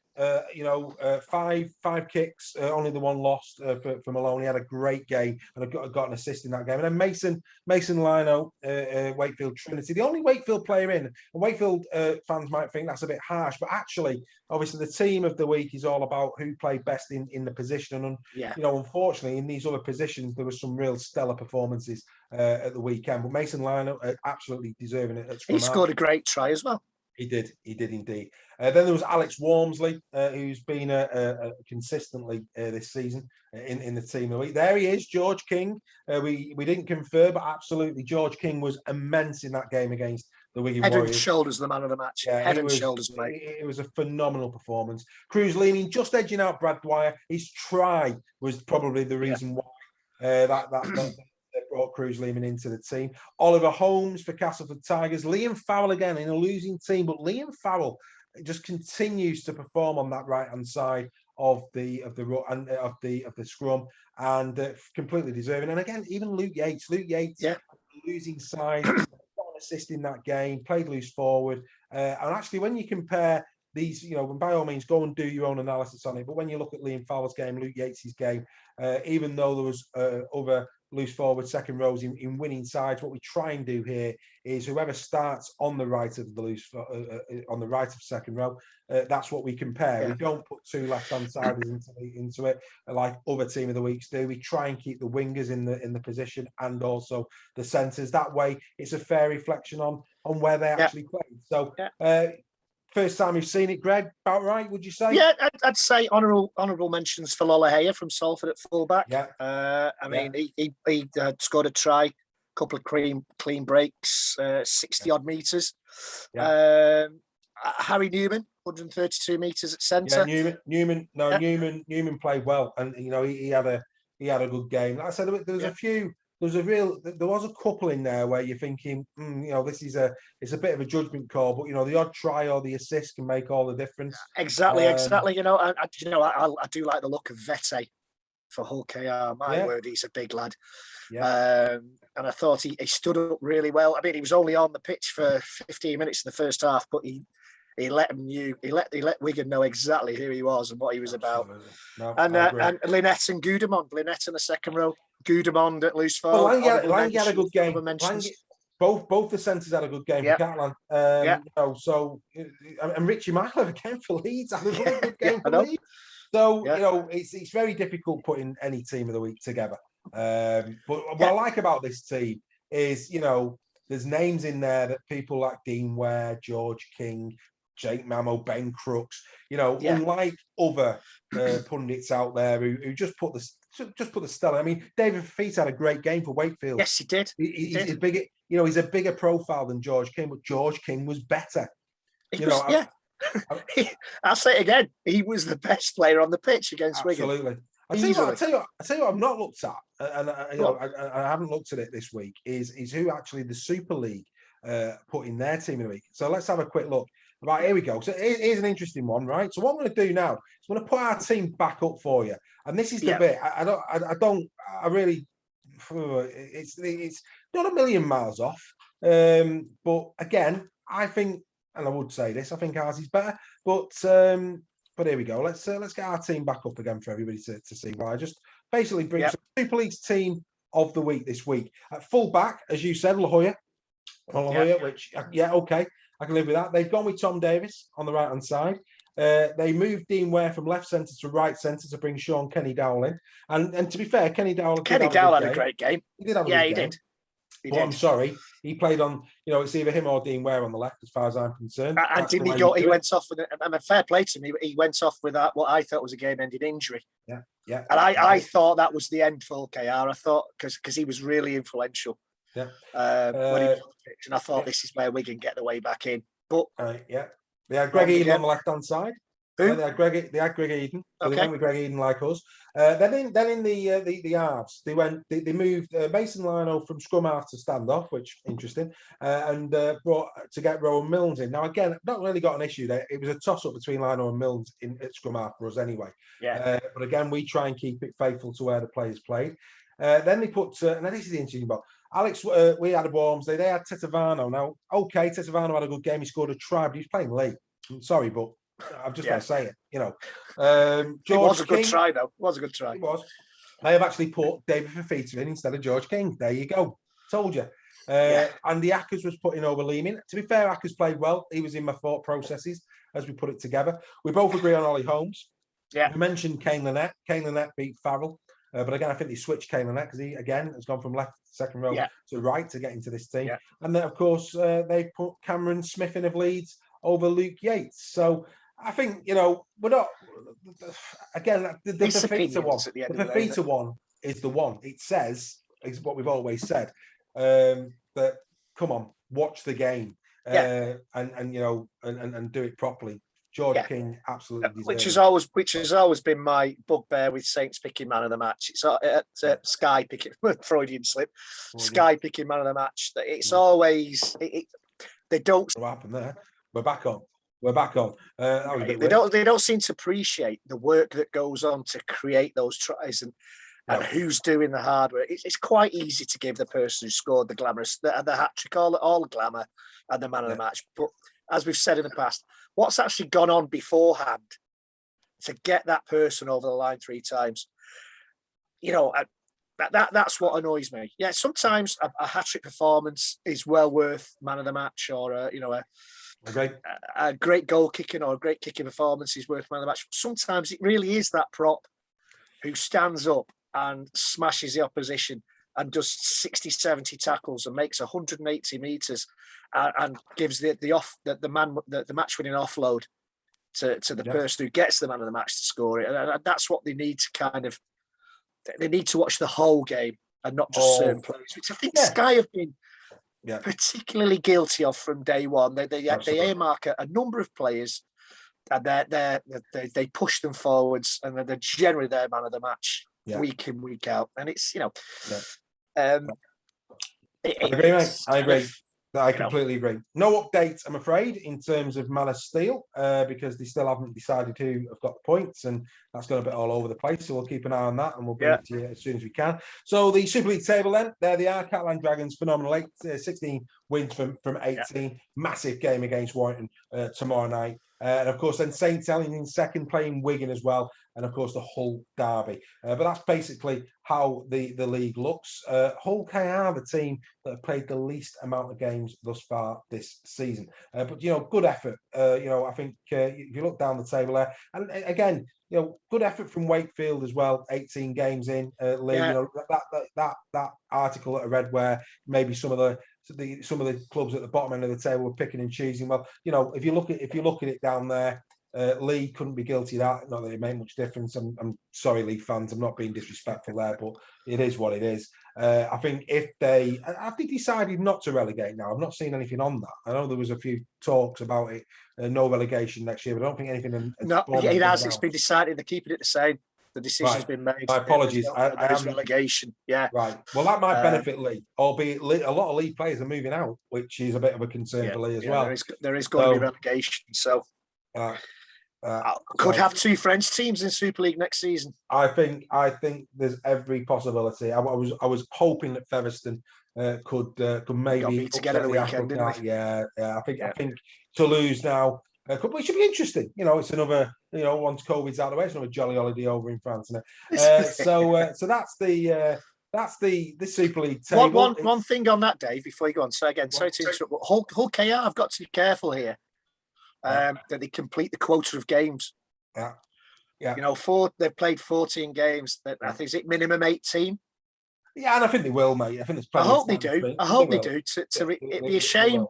five kicks, only the one lost for Maloney. Had a great game and got an assist in that game. And then Mason Lino, Wakefield Trinity, the only Wakefield player in. And Wakefield fans might think that's a bit harsh, but actually, obviously, the team of the week is all about who played best in the position. And unfortunately, in these other positions, there were some real stellar performances at the weekend. But Mason Lino, absolutely deserving it. He scored a great try as well. He did indeed. Then there was Alex Walmsley, who's been consistently this season in the team of the week. There he is, George King. We didn't confer, but absolutely, George King was immense in that game against the Wigan Warriors. Head and shoulders, the man of the match. Yeah, Head and shoulders, mate. It was a phenomenal performance. Cruz leaning, just edging out Brad Dwyer. His try was probably the reason why that brought Cruz Lehman into the team. Oliver Holmes for Castleford Tigers. Liam Farrell again in a losing team, but Liam Farrell just continues to perform on that right hand side of the scrum and completely deserving. And again, even Luke Yates, losing side, got an assist in that game, played loose forward. And actually, when you compare these, by all means, go and do your own analysis on it. But when you look at Liam Farrell's game, Luke Yates' game, even though there was other loose forward second rows in winning sides, what we try and do here is whoever starts on the right of the on the right of second row, that's what we compare. Yeah. We don't put two left-hand siders into it like other team of the weeks do. We try and keep the wingers in the position and also the centres. That way, it's a fair reflection on where they actually play. So. First time you've seen it, Greg, about right, would you say? Yeah, I'd say honourable mentions for Lolohea from Salford at fullback. Yeah. I mean, he scored a try, couple of clean breaks, 60-odd metres. Yeah. Harry Newman, 132 metres at centre. Yeah, Newman played well, and he had a good game. Like I said, there was a few. There was a couple in there where you're thinking, it's a bit of a judgment call, but the odd try or the assist can make all the difference. Exactly. I do like the look of Vete for Hull KR. My word, he's a big lad. Yeah. And I thought he stood up really well. I mean, he was only on the pitch for 15 minutes in the first half, but he let Wigan know exactly who he was and what he was about. No, and Lynette and Gudemond. Lynette in the second row. Gudemond at loose forward. Lang had a good game. Both the centres had a good game for Catalan. And Richie Michael again for Leeds had a really good game for Leeds. So it's very difficult putting any team of the week together. But what I like about this team is there's names in there that people like Dean Ware, George King, Jake Mamo, Ben Crooks, unlike other pundits out there who just put the stellar. I mean, David Fafita had a great game for Wakefield. Yes, he did. He's bigger. He's a bigger profile than George King, but George King was better. I'll say it again. He was the best player on the pitch against Wigan. Absolutely. I tell you what I've not looked at, and I haven't looked at it this week, is who actually the Super League put in their team of the week. So let's have a quick look. Right, here we go. So here's an interesting one, right? So what I'm going to do now is I'm going to put our team back up for you, and this is the bit it's not a million miles off, but again, I think, and I would say this, I think ours is better, but here we go. Let's get our team back up again for everybody to see. Well, I just basically bring Super League's team of the week this week. At full back, as you said, La Jolla, which okay. I can live with that. They've gone with Tom Davis on the right-hand side. They moved Dean Ware from left centre to right centre to bring Sean Kenny Dowell in. And to be fair, Kenny Dowell had a great game. He did have a good game. He did. I'm sorry. He played on, it's either him or Dean Ware on the left, as far as I'm concerned. And didn't he go? He went off with, and fair play to him. He went off with what I thought was a game-ending injury. Yeah. And I thought that was the end for KR. I thought because he was really influential. Yeah. When he was on the pitch, and I thought this is where Wigan get the way back in. But Greg Eden on the left hand side. Who? They had Greg Eden. So Okay. they went with Greg Eden like us. Then in the halves, they moved Mason Lino from scrum half to standoff, which interesting, and brought to get Rowan Milnes in. Now again, not really got an issue there. It was a toss up between Lino and Milnes at scrum half for us anyway. Yeah. But again, we try and keep it faithful to where the players played. Then they put, and this is the interesting part. Alex, we had a Wormsley. They had Tetevano. Now, okay, Tetevano had a good game. He scored a try, but he's playing late. I'm sorry, but I've just got to say it. It was a good try, though. It was a good try. It was. They have actually put David Fafita in instead of George King. There you go. Told you. Andy Ackers was putting over Leeming. To be fair, Ackers played well. He was in my thought processes as we put it together. We both agree on Ollie Holmes. Yeah. We mentioned Kane Lynette. Kane Lynette beat Farrell. But again, I think they switched Kane Lynette because he, again, has gone from left second row to right to get into this team. Yeah. And then, of course, they put Cameron Smith in of Leeds over Luke Yates. So I think, we're not, again, the Fafita one is the one. It says, is what we've always said, that, come on, watch the game and do it properly. George King absolutely deserves which has always been my bugbear with Saints picking man of the match. It's Sky picking Freudian slip. Sky picking man of the match. It's always they don't. What happened there? We're back on. They don't seem to appreciate the work that goes on to create those tries and who's doing the hard work. It's quite easy to give the person who scored the glamorous the hat trick all the glamour and the man of the match, but as we've said in the past, what's actually gone on beforehand to get that person over the line 3 times? That's what annoys me. Yeah, sometimes a hat-trick performance is well worth man of the match, or a great goal kicking or a great kicking performance is worth man of the match. Sometimes it really is that prop who stands up and smashes the opposition and does 60, 70 tackles and makes 180 metres and gives the match-winning offload to the person who gets the man of the match to score it. And that's what they need to they need to watch the whole game and not just certain plays, which I think Sky have been particularly guilty of from day one. They earmark a number of players and they push them forwards and they're generally their man of the match week in, week out. And it's, I agree, mate. I agree. I completely agree. No updates, I'm afraid, in terms of Man of Steel, because they still haven't decided who have got the points, and that's going a bit all over the place. So we'll keep an eye on that, and we'll bring it to you as soon as we can. So the Super League table, then, there they are. Catalan Dragons, phenomenal. 16 wins from 18. Yeah. Massive game against Warrington tomorrow night. And of course, then Saints Ellen in second, playing Wigan as well. And of course, the Hull derby. But that's basically how the league looks. Hull KR, the team that have played the least amount of games thus far this season. But, good effort. I think if you look down the table there, and again, good effort from Wakefield as well. 18 games in league. That article that I read where maybe some of the clubs at the bottom end of the table were picking and choosing. Well, if you look at it down there, League couldn't be guilty of that. Not that it made much difference. I'm sorry, League fans. I'm not being disrespectful there, but it is what it is. I think if they decided not to relegate now. I've not seen anything on that. I know there was a few talks about it, no relegation next year, but I don't think anything. It has. It's been decided. They're keeping it the same. The decision's been made. My apologies. There's relegation. Yeah. Right. Well, that might benefit Lee, albeit a lot of League players are moving out, which is a bit of a concern for Lee as well. There is going to be relegation. So could have 2 French teams in Super League next season. I think there's every possibility. I was hoping that Featherstone could maybe be together the weekend, didn't we? Yeah. I think Toulouse now. It should be interesting. It's another, once COVID's out of the way, it's another jolly holiday over in France. So that's the Super League table. One thing on that, Dave, before you go on. So again, sorry to interrupt, but Hull KR have got to be careful here that they complete the quota of games. Yeah. They've played 14 games. I think is it minimum 18. Yeah, and I think they will, mate. I think there's I hope they do. I hope they do. It'd be a shame.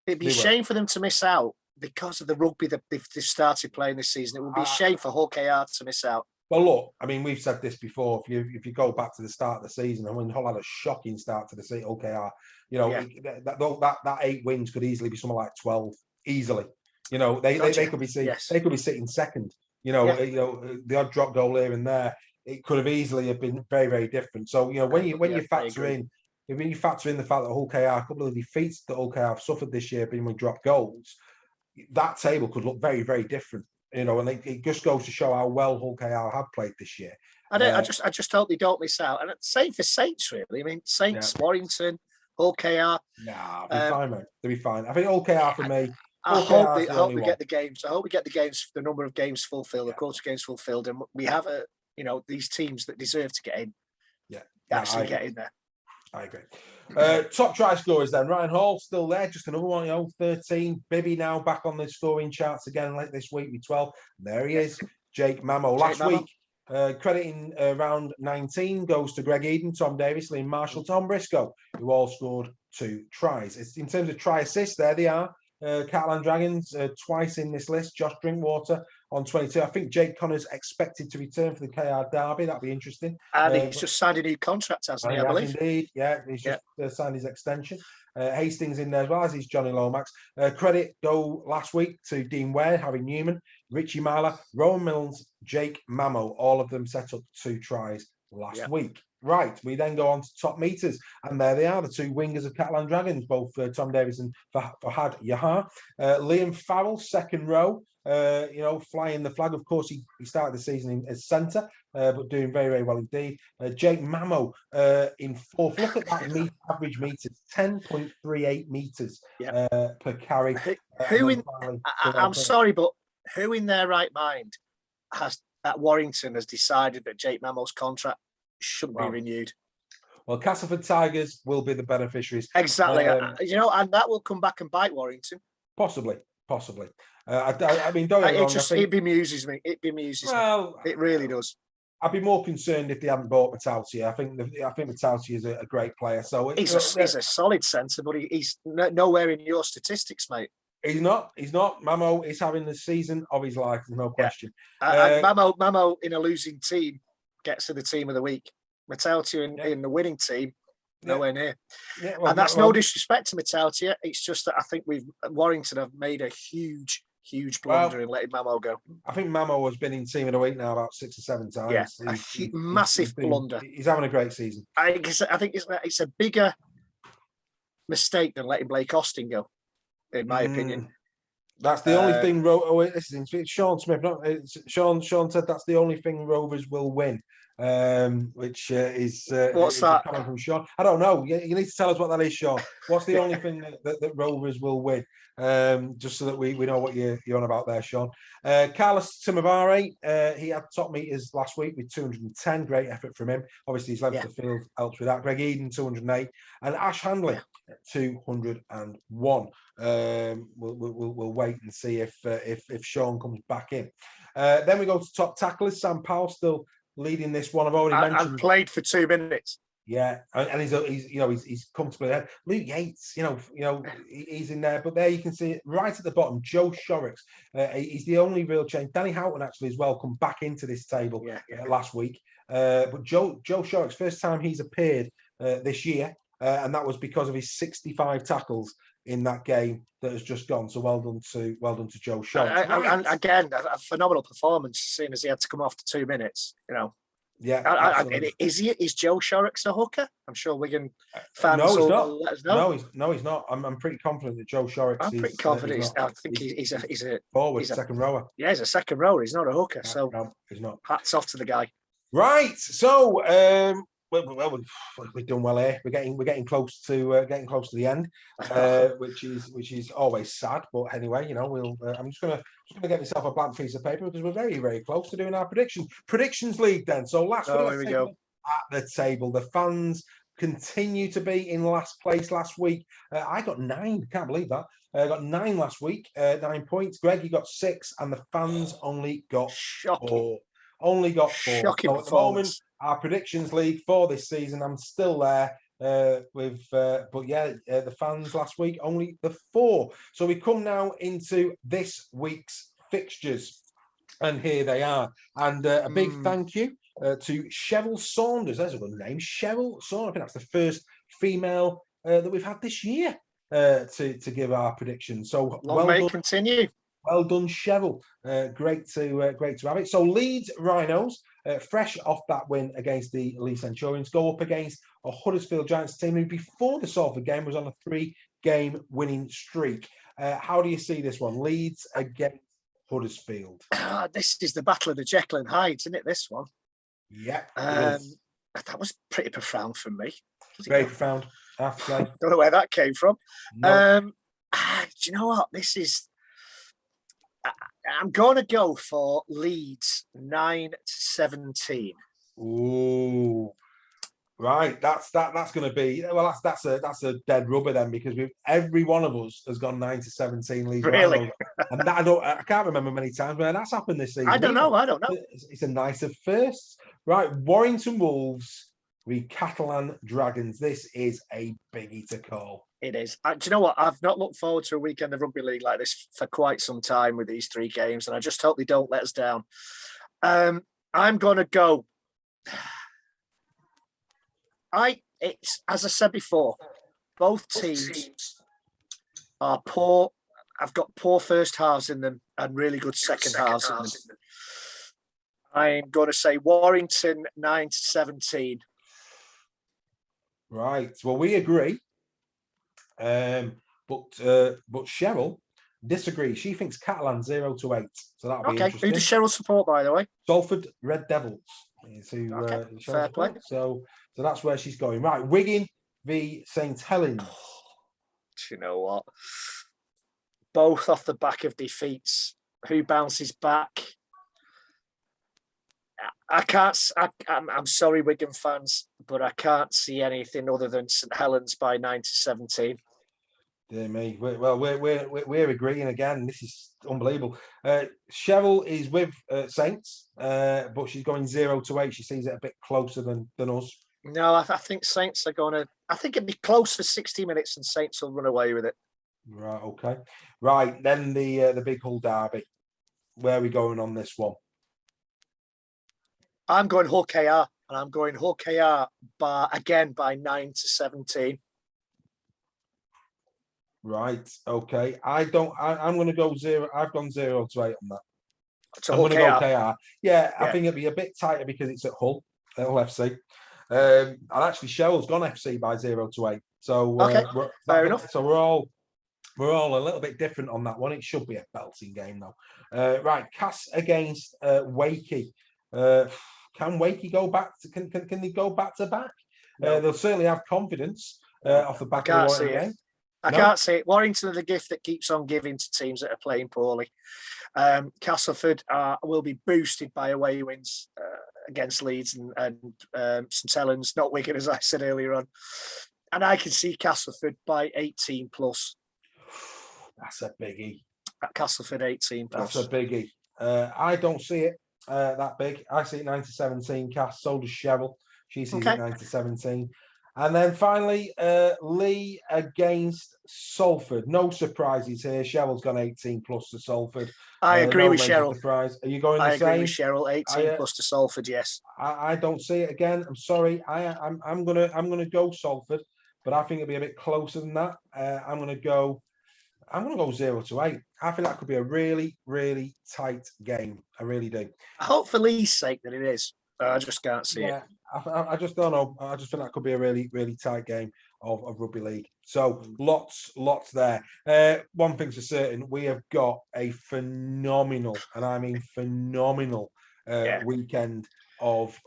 It'd be a shame for them to miss out. Because of the rugby that they've started playing this season, it would be a shame for Hull KR to miss out. Well, look, I mean, we've said this before. If you go back to the start of the season, Hull had a shocking start to the season. Hull KR, that 8 wins could easily be something like 12, easily. You know, they could be sitting second. You know, the odd drop goal here and there, it could have easily have been very, very different. So, you know, when you factor in the fact that Hull KR, a couple of the defeats that Hull KR have suffered this year being with drop goals, that table could look very, very different. You know, and it just goes to show how well Hull KR have played this year. I just hope they don't miss out. And same for Saints, really. I mean, Saints, Warrington, Hull KR. Nah, they'll be fine, mate. They'll be fine. I think Hull KR for me. I hope we get the games. I hope we get the games, the number of games fulfilled, the quarter games fulfilled, and we have these teams that deserve to get in. Yeah, get in there. I agree. Top try scorers then. Ryan Hall still there, just another one, 13. Bibby now back on the scoring charts again late this week with 12. There he is. Jake Mamo. Last week, crediting round 19 goes to Greg Eden, Tom Davis, Liam Marshall, Tom Briscoe, who all scored 2 tries. It's, in terms of try assists, there they are. Catalan Dragons twice in this list. Josh Drinkwater on 22. I think Jake Connor's expected to return for the KR Derby. That'd be interesting. And he's just signed a new contract, hasn't he? I believe. Indeed, yeah. He's just signed his extension. Hastings in there as well, as he's Johnny Lomax. Credit go last week to Dean Ware, Harry Newman, Richie Marler, Rowan Mills, Jake Mamo. All of them set up 2 tries last week. Right, we then go on to top meters, and there they are, the 2 wingers of Catalan Dragons, both Tom Davis and Fahad Yahar. Liam Farrell, second row, flying the flag. Of course, he started the season as centre, but doing very, very well indeed. Jake Mamo in 4th. Look at that average meters, 10.38 meters per carry. I'm sorry, but who in their right mind at Warrington has decided that Jake Mamo's contract shouldn't be renewed? Well, Castleford Tigers will be the beneficiaries. Exactly. And that will come back and bite Warrington. Possibly. I mean, don't get me wrong, it bemuses me. It bemuses me. It really does. I'd be more concerned if they hadn't bought Matauti. I think Matauti is a great player. So he's a solid centre, but he's nowhere in your statistics, mate. He's not. Mamo is having the season of his life. There's no question. Mamo in a losing team gets to the team of the week. Matauti in the winning team, nowhere near. Yeah, and that's no disrespect to Matauti. It's just that I think Warrington have made a huge blunder in letting Mamo go. I think Mamo has been in team of the week now about 6 or 7 times. Yeah, massive blunder. He's having a great season. I think it's a bigger mistake than letting Blake Austin go, in my opinion. That's the only thing. It's Sean Smith. Sean said that's the only thing Rovers will win, which is what's that coming from Sean? I don't know. You need to tell us what that is, Sean. What's the only thing that Rovers will win? Just so that we know what you're on about there, Sean. Carlos Timavare, he had top meters last week with 210. Great effort from him. Obviously, his length of field helps with that. Greg Eden 208 and Ash Handley 201. We'll wait and see if Sean comes back in. Then we go to top tacklers. Sam Powell still leading this one. I've already mentioned. And played for 2 minutes. Yeah, and he's comfortably there. Luke Yates, he's in there, but there you can see right at the bottom, Joe Shorrocks. He's the only real change. Danny Houghton actually as well come back into this table last week. But Joe Shorrocks, first time he's appeared this year, and that was because of his 65 tackles in that game that has just gone. So well done to Joe Shorrocks. And again, a phenomenal performance, seeing as he had to come off for 2 minutes. Yeah, is Joe Shorrocks a hooker? I'm sure Wigan fans will let us know. No, he's not. I'm pretty confident that Joe Shorrocks. I'm pretty confident. I think he's a forward, second rower. Yeah, he's a second rower. He's not a hooker. No, he's not. Hats off to the guy. Right. So we've done well here. We're getting close to the end, which is always sad. But anyway, I'm just gonna get myself a blank piece of paper because we're very, very close to doing our predictions league. Then, so here we go. At the table, the fans continue to be in last place. Last week, I got 9. Can't believe that. I got 9 last week. 9 points. Greg, you got 6, and the fans only got 4. Only got 4. Shocking so at the moment, our predictions league for this season, I'm still there the fans last week only the 4. So we come now into this week's fixtures, and here they are. And a big thank you to Cheryl Saunders. That's a good name, Cheryl Saunders. I think that's the first female that we've had this year to give our predictions. So long may it continue. Well done, Cheryl. Great to have it. So Leeds Rhinos, fresh off that win against the Leeds Centurions, go up against a Huddersfield Giants team who, before the Salford game, was on a 3-game winning streak. How do you see this one? Leeds against Huddersfield. This is the battle of the Jekyll and Hyde, isn't it? This one. Yeah. That was pretty profound for me. Very profound. I have to say. Don't know where that came from. No. Do you know what? I'm going to go for Leeds 9-17. Ooh, right. That's going to be that's a dead rubber then, because every one of us has gone 9-17 Leeds. Really? And I can't remember many times where that's happened this season. I don't know. It's a nice of first. Right, Warrington Wolves v Catalan Dragons. This is a biggie to call. It is. Do you know what? I've not looked forward to a weekend of rugby league like this for quite some time with these 3 games, and I just hope they don't let us down. I'm going to go. It's as I said before, both teams are poor. I've got poor first halves in them and really good second halves in them. I'm going to say Warrington 9-17. Right. Well, we agree. But Cheryl disagrees. She thinks Catalan 0-8. So that'll be interesting. Who does Cheryl support, by the way? Salford Red Devils. Fair play. So that's where she's going. Right, Wigan v St Helens. Do you know what? Both off the back of defeats. Who bounces back? I'm sorry, Wigan fans, but I can't see anything other than St Helens by 9-17. Dear me. We're agreeing again. This is unbelievable. Cheryl is with Saints, but she's going 0-8. She sees it a bit closer than us. No, I think Saints are going to. I think it'd be close for 60 minutes, and Saints will run away with it. Right. Okay. Right. Then the Big Hull derby. Where are we going on this one? I'm going Hull KR, and I'm going Hull KR by 9-17. Right. Okay. I'm going to go 0. I've gone 0-8 on that. So I'm going to go KR. Yeah, I Yeah. think it'll be a bit tighter because it's at Hull FC. And actually, Cheryl's gone FC by 0-8. So fair enough. So we're all a little bit different on that one. It should be a belting game though. Right, Cass against Wakey. Can Wakey go back? Can they go back to back? No. They'll certainly have confidence off the back of the game. I can't see it. Warrington are the gift that keeps on giving to teams that are playing poorly. Castleford will be boosted by away wins against Leeds and St Helens, not Wigan, as I said earlier on. And I can see Castleford by 18 plus. That's a biggie. Castleford 18 plus. That's a biggie. I don't see it that big. I see it 9-17. Cass. So does Cheryl. She sees it 9-17. And then finally, Lee against Salford. No surprises here. Cheryl's gone 18 plus to Salford. I agree with Cheryl. Surprise. Are you going the same? I agree with Cheryl. 18 plus to Salford. Yes. I don't see it again. I'm sorry. I'm gonna go Salford, but I think it'll be a bit closer than that. I'm gonna go 0-8. I think that could be a really, really tight game. I really do. I hope for Lee's sake that it is. I just can't see it. I just don't know. I just think that could be a really, really tight game of rugby league. So lots there. One thing's for certain, we have got a phenomenal, and I mean phenomenal, weekend of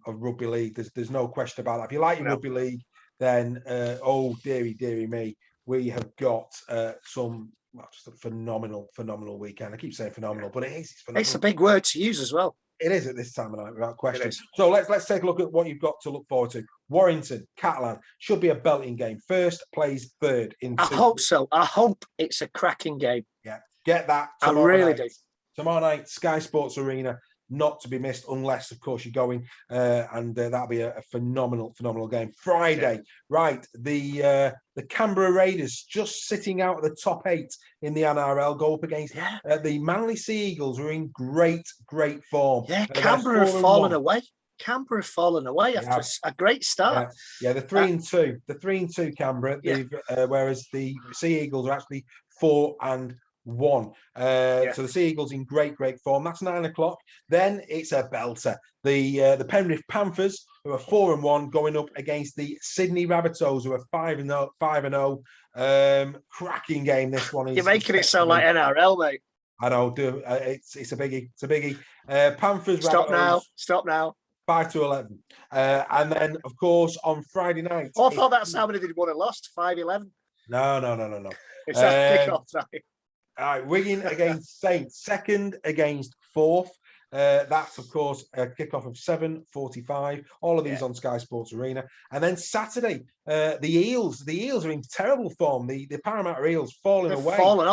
rugby league. There's no question about that. If you like your rugby league, then oh dearie me, we have got just a phenomenal weekend. I keep saying phenomenal, but it is. It's phenomenal. It's a big word to use as well. It is at this time of night, without question. So let's take a look at what you've got to look forward to. Warrington, Catalan should be a belting game. First plays third in. I hope so. I hope it's a cracking game. Yeah, get that. I really do. Tomorrow night, Sky Sports Arena, not to be missed unless, of course, you're going, and that'll be a phenomenal game. Friday, right? The Canberra Raiders just sitting out of the top 8 in the NRL, go up against the Manly Sea Eagles, who are in great form. Yeah, Canberra have fallen away. Canberra have fallen away after a great start. Yeah, the 3-2. The 3-2 Canberra. Whereas the Sea Eagles are actually 4-1. 1. So the Sea Eagles in great form. That's 9 o'clock. Then it's a belter. The Penrith Panthers, who are 4-1, going up against the Sydney Rabbitohs, who are 5-0. Cracking game. This one is. You're making it sound like NRL, mate. I know. It's a biggie. It's a biggie. Panthers. Stop Rabbitohs, now. 5-11. And then, of course, on Friday night. Oh, I thought that's how many they'd won and lost. 5-11. No. It's that kickoff time. All right, Wigan against Saints, 2nd against 4th. That's, of course, a kickoff of 7:45. All of these on Sky Sports Arena. And then Saturday, the Eels. The Eels are in terrible form. The Parramatta Eels falling away. Falling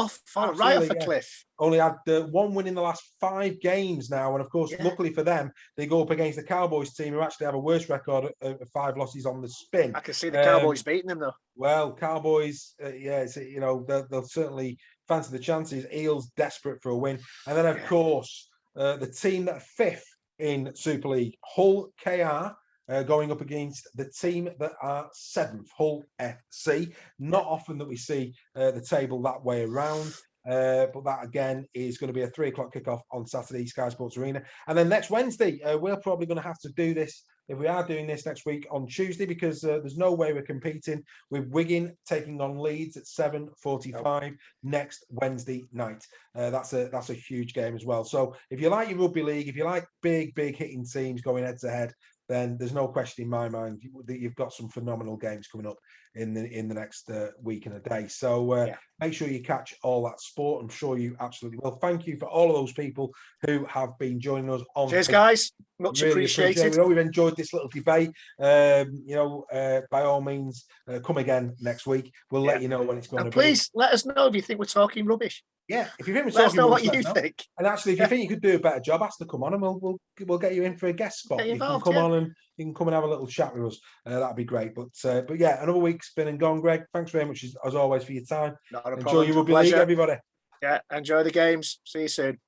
right off a cliff. Only had 1 win in the last 5 games now. And, of course, luckily for them, they go up against the Cowboys team, who actually have a worse record of 5 losses on the spin. I can see the Cowboys beating them, though. Well, Cowboys, they'll certainly fancy the chances. Eels desperate for a win. And then, of course, the team that are 5th in Super League, Hull KR, going up against the team that are 7th, Hull FC. Not often that we see the table that way around. But that again is going to be a 3 o'clock kickoff on Saturday, Sky Sports Arena. And then next Wednesday, we're probably going to have to do this, if we are doing this next week, on Tuesday, because there's no way we're competing with Wigan taking on Leeds at 7:45 next Wednesday night. That's a huge game as well. So if you like your rugby league, if you like big hitting teams going head to head, then there's no question in my mind that you've got some phenomenal games coming up in the next week and a day. So make sure you catch all that sport. I'm sure you absolutely will. Thank you for all of those people who have been joining us on. Cheers, guys. Much appreciated. We know we've enjoyed this little debate. By all means, come again next week. We'll let you know when it's going to be. Please let us know if you think we're talking rubbish. Yeah, if you think we're let us know rubbish, what you think. And actually, if you think you could do a better job, ask to come on, and we'll get you in for a guest spot. You can come on and you can come and have a little chat with us. That'd be great. But yeah, another week's been and gone, Greg. Thanks very much as always for your time. Not a enjoy your rugby league, everybody. Yeah, enjoy the games. See you soon.